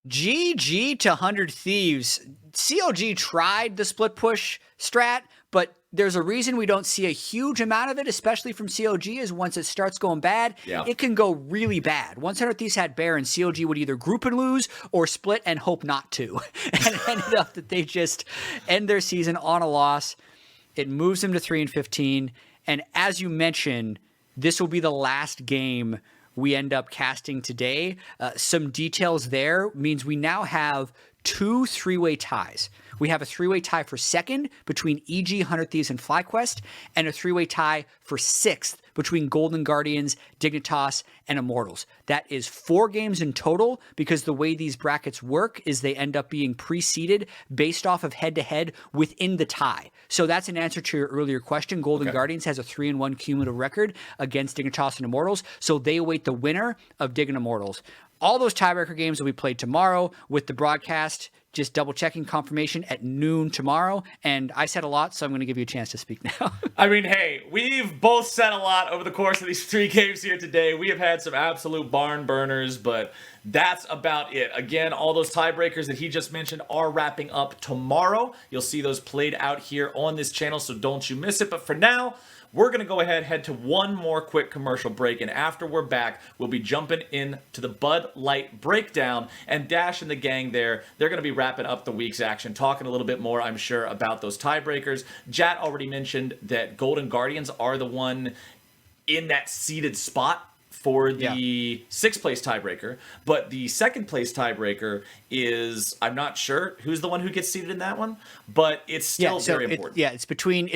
GG to 100 Thieves. CLG tried the split push strat, but there's a reason we don't see a huge amount of it, especially from CLG, is once it starts going bad, it can go really bad. Once 100 Thieves had Baron, CLG would either group and lose or split and hope not to. And it ended up that they just end their season on a loss. It moves them to 3-15. And as you mentioned, this will be the last game we end up casting today. Some details there means we now have 2 3-way ties. We have a 3-way tie for second between EG, 100 Thieves, and FlyQuest, and a 3-way tie for sixth between Golden Guardians, Dignitas, and Immortals. That is 4 games in total, because the way these brackets work is they end up being pre-seeded based off of head-to-head within the tie. So that's an answer to your earlier question. Golden Guardians has a 3-1 cumulative record against Dignitas and Immortals, so they await the winner of Dig and Immortals. all those tiebreaker games will be played tomorrow with the broadcast. Just double checking confirmation at noon tomorrow. And I said a lot, so I'm going to give you a chance to speak now. I mean, hey, we've both said a lot over the course of these 3 games here today. We have had some absolute barn burners, but that's about it. Again, all those tiebreakers that he just mentioned are wrapping up tomorrow. You'll see those played out here on this channel, so don't you miss it. But for now, we're going to go ahead, head to one more quick commercial break, and after we're back, we'll be jumping into the Bud Light breakdown, and Dash and the gang there, they're going to be wrapping up the week's action, talking a little bit more, I'm sure, about those tiebreakers. Jat already mentioned that Golden Guardians are the one in that seeded spot for the 6th place tiebreaker, but the 2nd place tiebreaker is, I'm not sure who's the one who gets seated in that one, but it's still very important. It's between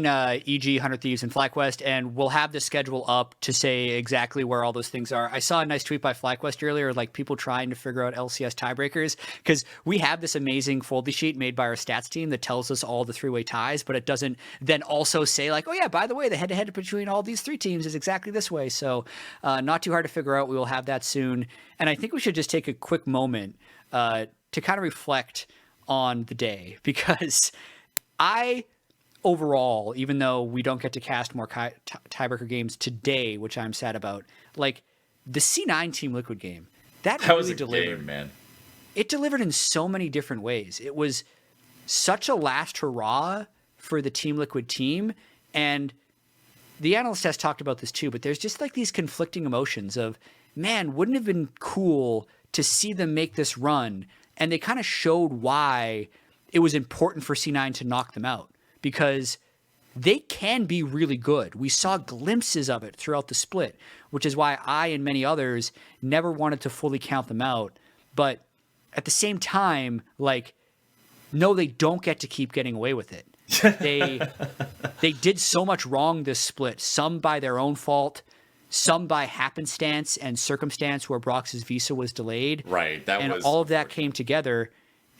EG, 100 Thieves, and FlyQuest, and we'll have the schedule up to say exactly where all those things are. I saw a nice tweet by FlyQuest earlier, like people trying to figure out LCS tiebreakers, because we have this amazing foldy sheet made by our stats team that tells us all the 3-way ties, but it doesn't then also say like, oh yeah, by the way, the head-to-head between all these 3 teams is exactly this way. So not too hard to figure out. We will have that soon. And I think we should just take a quick moment to kind of reflect on the day, because I overall, even though we don't get to cast more tiebreaker games today, which I'm sad about, like the C9 Team Liquid game, that really was a delivered. game, man. It delivered in so many different ways. It was such a last hurrah for the Team Liquid team, and the analyst has talked about this too, but there's just like these conflicting emotions of, man, wouldn't it have been cool to see them make this run? And they kind of showed why it was important for C9 to knock them out, because they can be really good. We saw glimpses of it throughout the split, which is why I and many others never wanted to fully count them out. But at the same time, like, no, they don't get to keep getting away with it. They did so much wrong this split, some by their own fault, some by happenstance and circumstance where Brox's visa was delayed. Right. And all of that came together.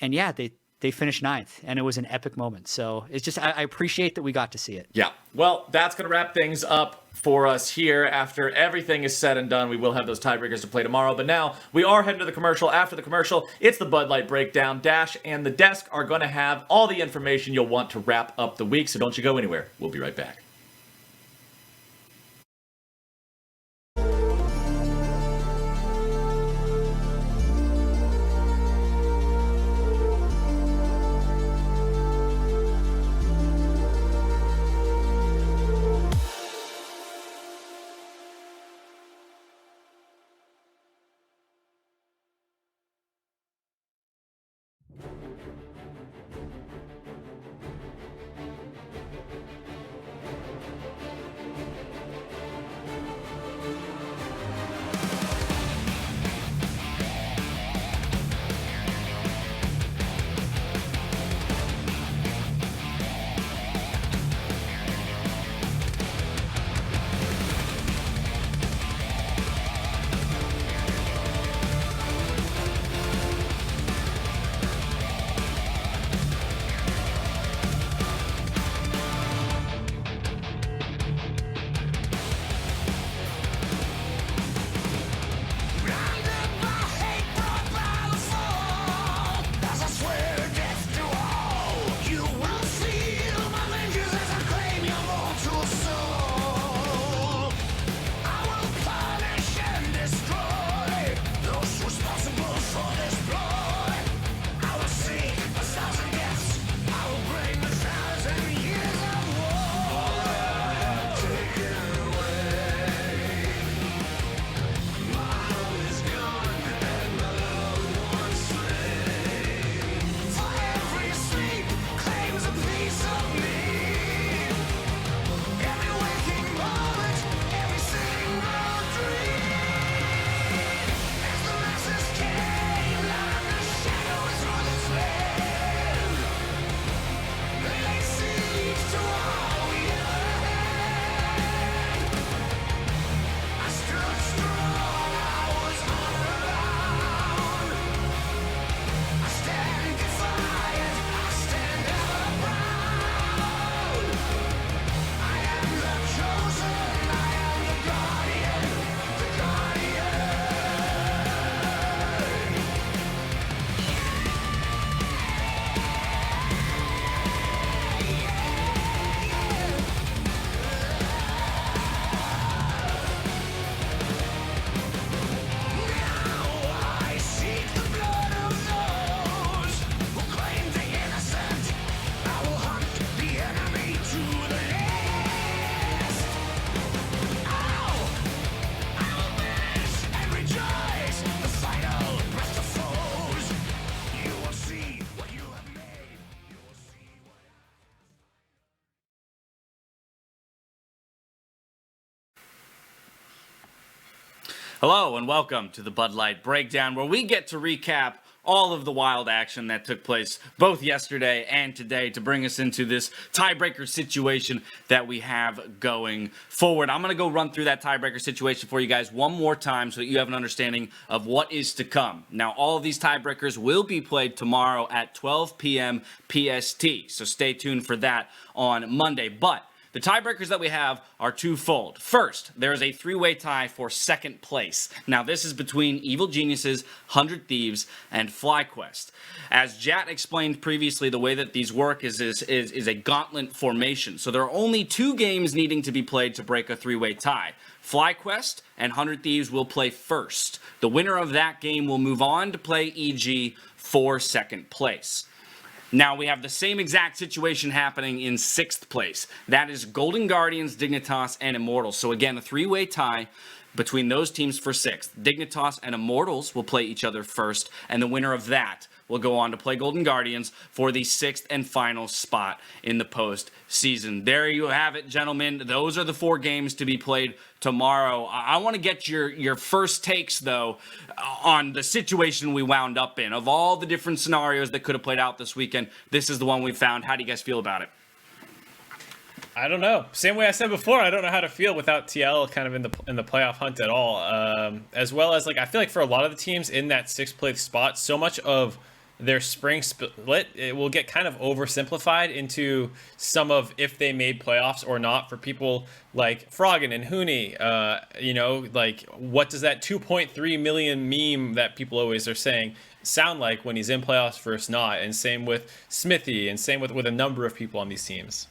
And yeah, they finished 9th, and it was an epic moment. So it's just, I appreciate that we got to see it. Yeah. Well, that's going to wrap things up for us here. After everything is said and done, we will have those tiebreakers to play tomorrow. But now we are heading to the commercial. After the commercial, it's the Bud Light breakdown. Dash and the desk are going to have all the information you'll want to wrap up the week. So don't you go anywhere. We'll be right back. Hello and welcome to the Bud Light Breakdown, where we get to recap all of the wild action that took place both yesterday and today to bring us into this tiebreaker situation that we have going forward. I'm going to go run through that tiebreaker situation for you guys one more time so that you have an understanding of what is to come. Now, all of these tiebreakers will be played tomorrow at 12 p.m. PST, so stay tuned for that on Monday. But the tiebreakers that we have are twofold. First, there is a three-way tie for second place. Now, this is between Evil Geniuses, 100 Thieves, and FlyQuest. As Jat explained previously, the way that these work is a gauntlet formation. So there are only 2 games needing to be played to break a three-way tie. FlyQuest and 100 Thieves will play first. The winner of that game will move on to play EG for second place. Now, we have the same exact situation happening in 6th place. That is Golden Guardians, Dignitas, and Immortals. So again, a three-way tie between those teams for 6th. Dignitas and Immortals will play each other first, and the winner of that will go on to play Golden Guardians for the 6th and final spot in the postseason. There you have it, gentlemen. Those are the 4 games to be played tomorrow. I want to get your first takes, though, on the situation we wound up in. Of all the different scenarios that could have played out this weekend, this is the one we found. How do you guys feel about it? I don't know. Same way I said before, I don't know how to feel without TL kind of in the playoff hunt at all. As well as, like, I feel like for a lot of the teams in that 6th place spot, so much of their spring split, it will get kind of oversimplified into some of if they made playoffs or not for people like Froggen and Huni. Like, what does that 2.3 million meme that people always are saying sound like when he's in playoffs versus not? And same with Smoothie, and same with a number of people on these teams.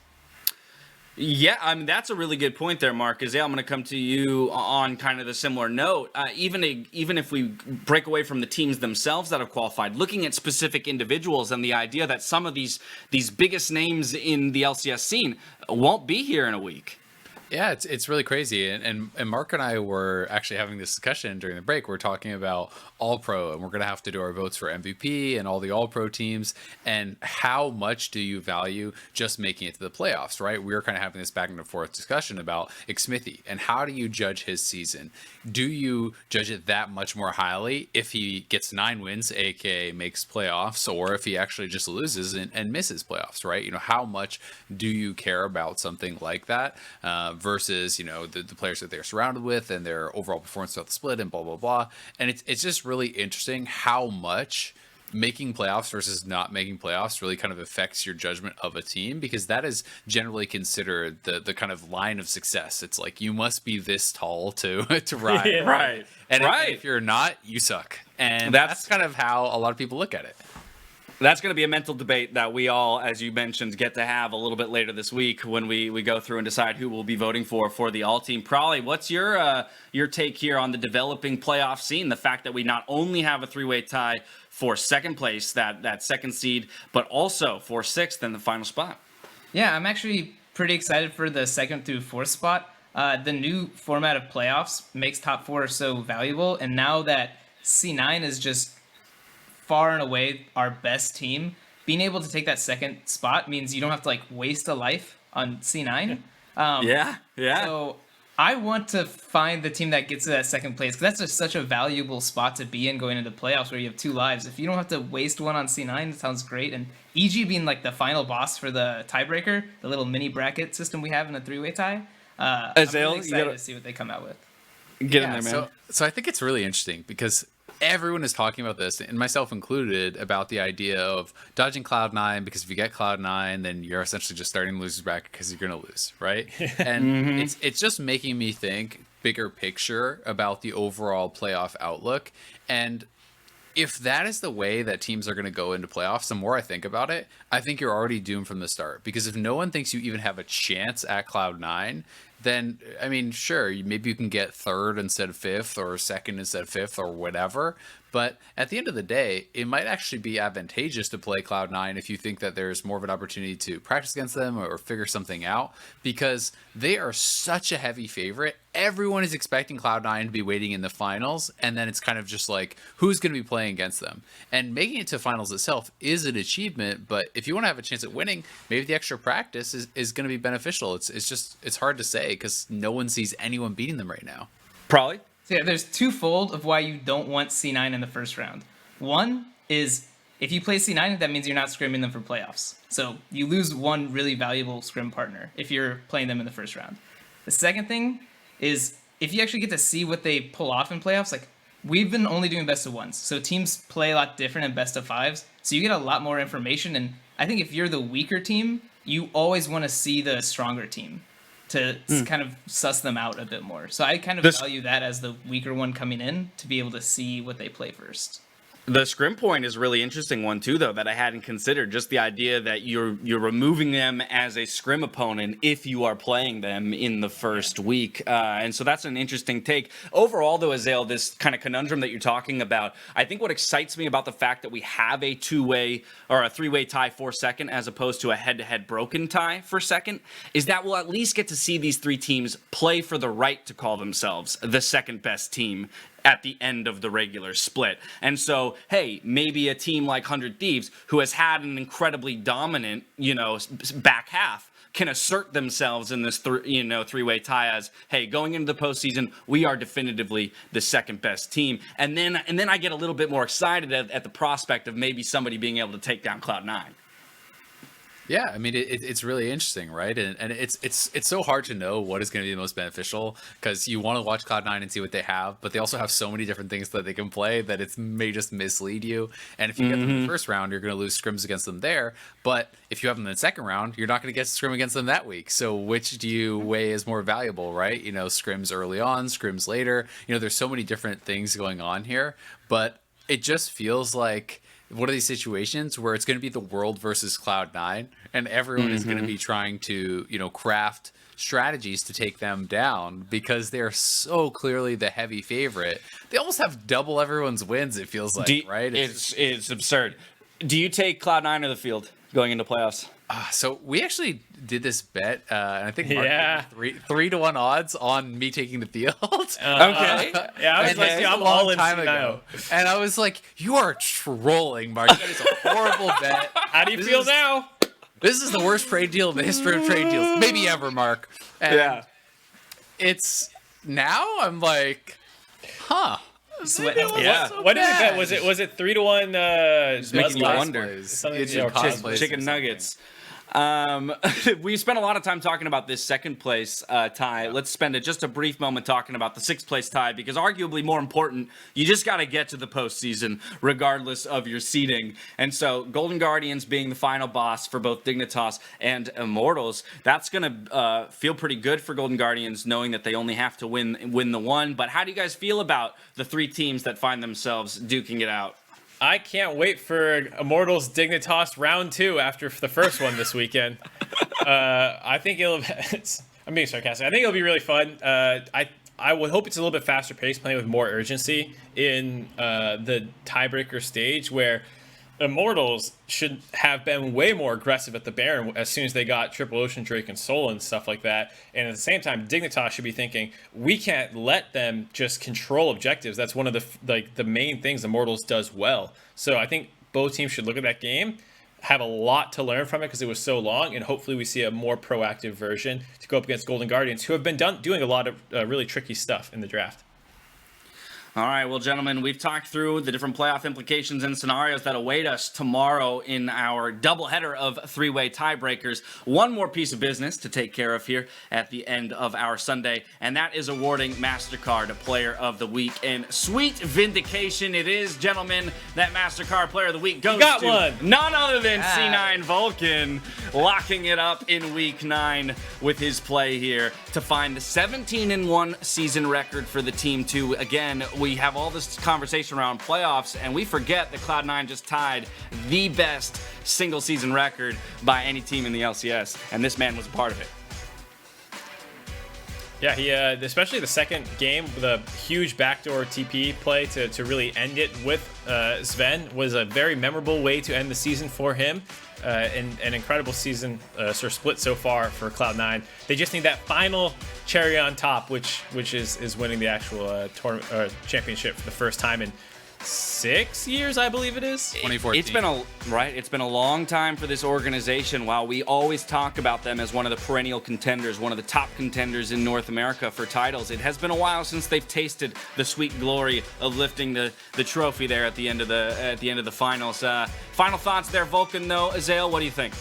Yeah, I mean, that's a really good point there, Mark. I'm going to come to you on kind of the similar note. Even if we break away from the teams themselves that have qualified, looking at specific individuals and the idea that some of these biggest names in the LCS scene won't be here in a week. Yeah, it's really crazy. And Mark and I were actually having this discussion during the break. We're talking about All-Pro, and we're going to have to do our votes for MVP and all the All-Pro teams. And how much do you value just making it to the playoffs, right? We were kind of having this back and forth discussion about Xmithy, and how do you judge his season? Do you judge it that much more highly if he gets 9 wins, aka makes playoffs, or if he actually just loses and misses playoffs, right? You know, how much do you care about something like that? Versus, you know, the players that they're surrounded with and their overall performance throughout the split and blah, blah, blah. And it's just really interesting how much making playoffs versus not making playoffs really kind of affects your judgment of a team, because that is generally considered the kind of line of success. It's like, you must be this tall to ride. Yeah, right. And right. If you're not, you suck. And that's kind of how a lot of people look at it. That's going to be a mental debate that we all, as you mentioned, get to have a little bit later this week when we go through and decide who we'll be voting for the all team. Probably, what's your take here on the developing playoff scene? The fact that we not only have a three-way tie for second place, that second seed, but also for 6th and the final spot. Yeah, I'm actually pretty excited for the 2nd through 4th spot. The new format of playoffs makes top 4 so valuable, and now that C9 is just far and away our best team, being able to take that 2nd spot means you don't have to like waste a life on C9. Yeah. So I want to find the team that gets to that 2nd place, because that's just such a valuable spot to be in going into playoffs where you have 2 lives. If you don't have to waste one on C9, it sounds great. And EG being like the final boss for the tiebreaker, the little mini bracket system we have in a 3-way tie, I'm really excited to see what they come out with. Get in there, man. So I think it's really interesting because everyone is talking about this, and myself included, about the idea of dodging Cloud9, because if you get Cloud9, then you're essentially just starting the losers bracket because you're going to lose, right? And it's just making me think bigger picture about the overall playoff outlook. And if that is the way that teams are going to go into playoffs, the more I think about it, I think you're already doomed from the start. Because if no one thinks you even have a chance at Cloud9, then, I mean, sure, maybe you can get 3rd instead of 5th, or 2nd instead of 5th, or whatever. But at the end of the day, it might actually be advantageous to play Cloud9 if you think that there's more of an opportunity to practice against them or figure something out, because they are such a heavy favorite. Everyone is expecting Cloud9 to be waiting in the finals, and then it's kind of just like, who's going to be playing against them? And making it to finals itself is an achievement, but if you want to have a chance at winning, maybe the extra practice is going to be beneficial. It's hard to say because no one sees anyone beating them right now. Probably. So yeah, there's twofold of why you don't want C9 in the first round. One is if you play C9, that means you're not scrimming them for playoffs. So you lose one really valuable scrim partner if you're playing them in the first round. The second thing is if you actually get to see what they pull off in playoffs, like we've been only doing best of ones. So teams play a lot different in best of fives. So you get a lot more information. And I think if you're the weaker team, you always want to see the stronger team to kind of suss them out a bit more. So I kind of value that as the weaker one coming in to be able to see what they play first. The scrim point is a really interesting one too, though, that I hadn't considered. Just the idea that you're removing them as a scrim opponent if you are playing them in the first week, and so that's an interesting take. Overall, though, Azael, this kind of conundrum that you're talking about, I think what excites me about the fact that we have a two-way or a three-way tie for second as opposed to a head-to-head broken tie for second is that we'll at least get to see these three teams play for the right to call themselves the second best team at the end of the regular split. And so, hey, maybe a team like 100 Thieves, who has had an incredibly dominant, back half, can assert themselves in this three-way tie as, hey, going into the postseason, we are definitively the second best team. And then I get a little bit more excited at the prospect of maybe somebody being able to take down Cloud9. Yeah, I mean, it's really interesting, right? And it's so hard to know what is going to be the most beneficial because you want to watch Cloud9 and see what they have, but they also have so many different things that they can play that it may just mislead you. And if you get them in the first round, you're going to lose scrims against them there. But if you have them in the second round, you're not going to get scrim against them that week. So which do you weigh as more valuable, right? Scrims early on, scrims later. There's so many different things going on here, but it just feels like one of these situations where it's going to be the world versus Cloud9, and everyone is going to be trying to, craft strategies to take them down because they're so clearly the heavy favorite. They almost have double everyone's wins, it feels like, right? It's absurd. Do you take Cloud9 or the field going into playoffs? So we actually did this bet, and I think Mark did 3-1 odds on me taking the field. Okay. Yeah, I was like, I'm all in ago. And I was like, you are trolling, Mark. That is a horrible bet. How do you feel now? This is the worst trade deal in the history of trade deals, maybe ever, Mark. And it's now I'm like, huh. What did we bet? Was it 3-1? Making you wonder. Chicken nuggets. We spent a lot of time talking about this second place tie. Let's spend just a brief moment talking about the sixth place tie because arguably more important, you just got to get to the postseason regardless of your seeding. And so Golden Guardians being the final boss for both Dignitas and Immortals, that's going to feel pretty good for Golden Guardians knowing that they only have to win the one. But how do you guys feel about the three teams that find themselves duking it out? I can't wait for Immortals Dignitas round 2 after the first one this weekend. I think I'm being sarcastic. I think it'll be really fun. I would hope it's a little bit faster paced, playing with more urgency in the tiebreaker stage where Immortals should have been way more aggressive at the Baron as soon as they got Triple Ocean Drake and Soul and stuff like that. And at the same time, Dignitas should be thinking, we can't let them just control objectives. That's one of the main things Immortals does well. So I think both teams should look at that game, have a lot to learn from it because it was so long, and hopefully we see a more proactive version to go up against Golden Guardians, who have been doing a lot of really tricky stuff in the draft. All right, well, gentlemen, we've talked through the different playoff implications and scenarios that await us tomorrow in our doubleheader of three-way tiebreakers. One more piece of business to take care of here at the end of our Sunday, and that is awarding MasterCard Player of the Week. And sweet vindication it is, gentlemen, that MasterCard Player of the Week goes to none other than C9 Vulcan, locking it up in Week 9 with his play here to find the 17-1 season record for the Team 2. Again, we have all this conversation around playoffs, and we forget that Cloud9 just tied the best single season record by any team in the LCS, and this man was a part of it. Yeah, he especially the second game with a huge backdoor TP play to really end it with Sven was a very memorable way to end the season for him. An incredible season split so far for Cloud9. They just need that final cherry on top, which is winning the actual championship for the first time in 6 years, I believe it is. 2014. It's been a long time for this organization. While we always talk about them as one of the perennial contenders, one of the top contenders in North America for titles, it has been a while since they've tasted the sweet glory of lifting the trophy there at the end of the finals. Final thoughts there, Vulcan, though. Azael, what do you think?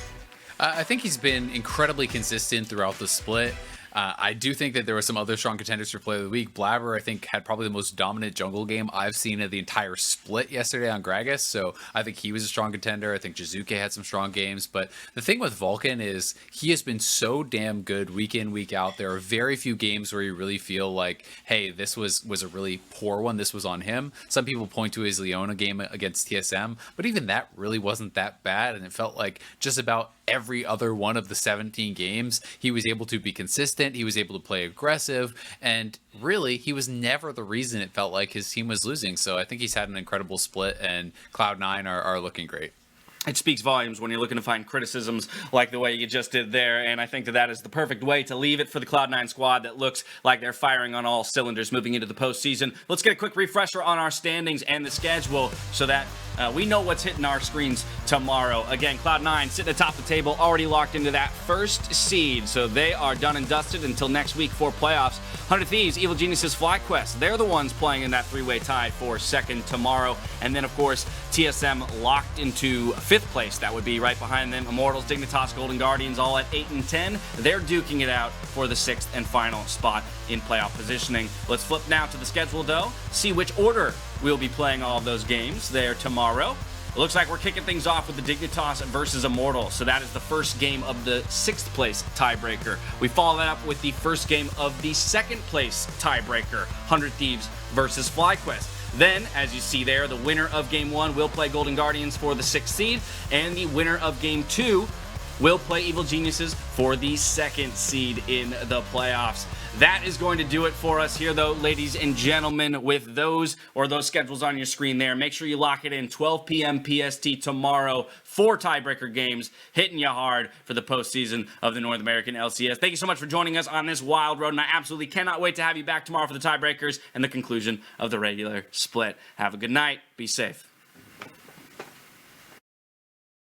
I think he's been incredibly consistent throughout the split. I do think that there were some other strong contenders for Player of the Week. Blabber, I think, had probably the most dominant jungle game I've seen of the entire split yesterday on Gragas, so I think he was a strong contender. I think Jizuke had some strong games, but the thing with Vulcan is he has been so damn good week in, week out. There are very few games where you really feel like, hey, this was a really poor one. This was on him. Some people point to his Leona game against TSM, but even that really wasn't that bad, and it felt like just about every other one of the 17 games, he was able to be consistent, he was able to play aggressive, and really, he was never the reason it felt like his team was losing. So I think he's had an incredible split, and Cloud9 are looking great. It speaks volumes when you're looking to find criticisms like the way you just did there, and I think that is the perfect way to leave it for the Cloud9 squad that looks like they're firing on all cylinders moving into the postseason. Let's get a quick refresher on our standings and the schedule so that we know what's hitting our screens tomorrow. Again, Cloud9 sitting atop the table, already locked into that first seed, so they are done and dusted until next week for playoffs. 100 Thieves, Evil Geniuses, FlyQuest, they're the ones playing in that three-way tie for second tomorrow. And then, of course, TSM locked into fifth place. That would be right behind them. Immortals, Dignitas, Golden Guardians, all at 8 and 10. They're duking it out for the sixth and final spot in playoff positioning. Let's flip now to the schedule, though. See which order we'll be playing all of those games there tomorrow. It looks like we're kicking things off with the Dignitas versus Immortal. So that is the first game of the sixth place tiebreaker. We follow that up with the first game of the second place tiebreaker, 100 Thieves versus FlyQuest. Then, as you see there, the winner of Game 1 will play Golden Guardians for the 6th seed, and the winner of Game 2 will play Evil Geniuses for the 2nd seed in the playoffs. That is going to do it for us here, though, ladies and gentlemen, with those schedules on your screen there. Make sure you lock it in 12 p.m. PST tomorrow. 4 tiebreaker games hitting you hard for the postseason of the North American LCS. Thank you so much for joining us on this wild road, and I absolutely cannot wait to have you back tomorrow for the tiebreakers and the conclusion of the regular split. Have a good night. Be safe.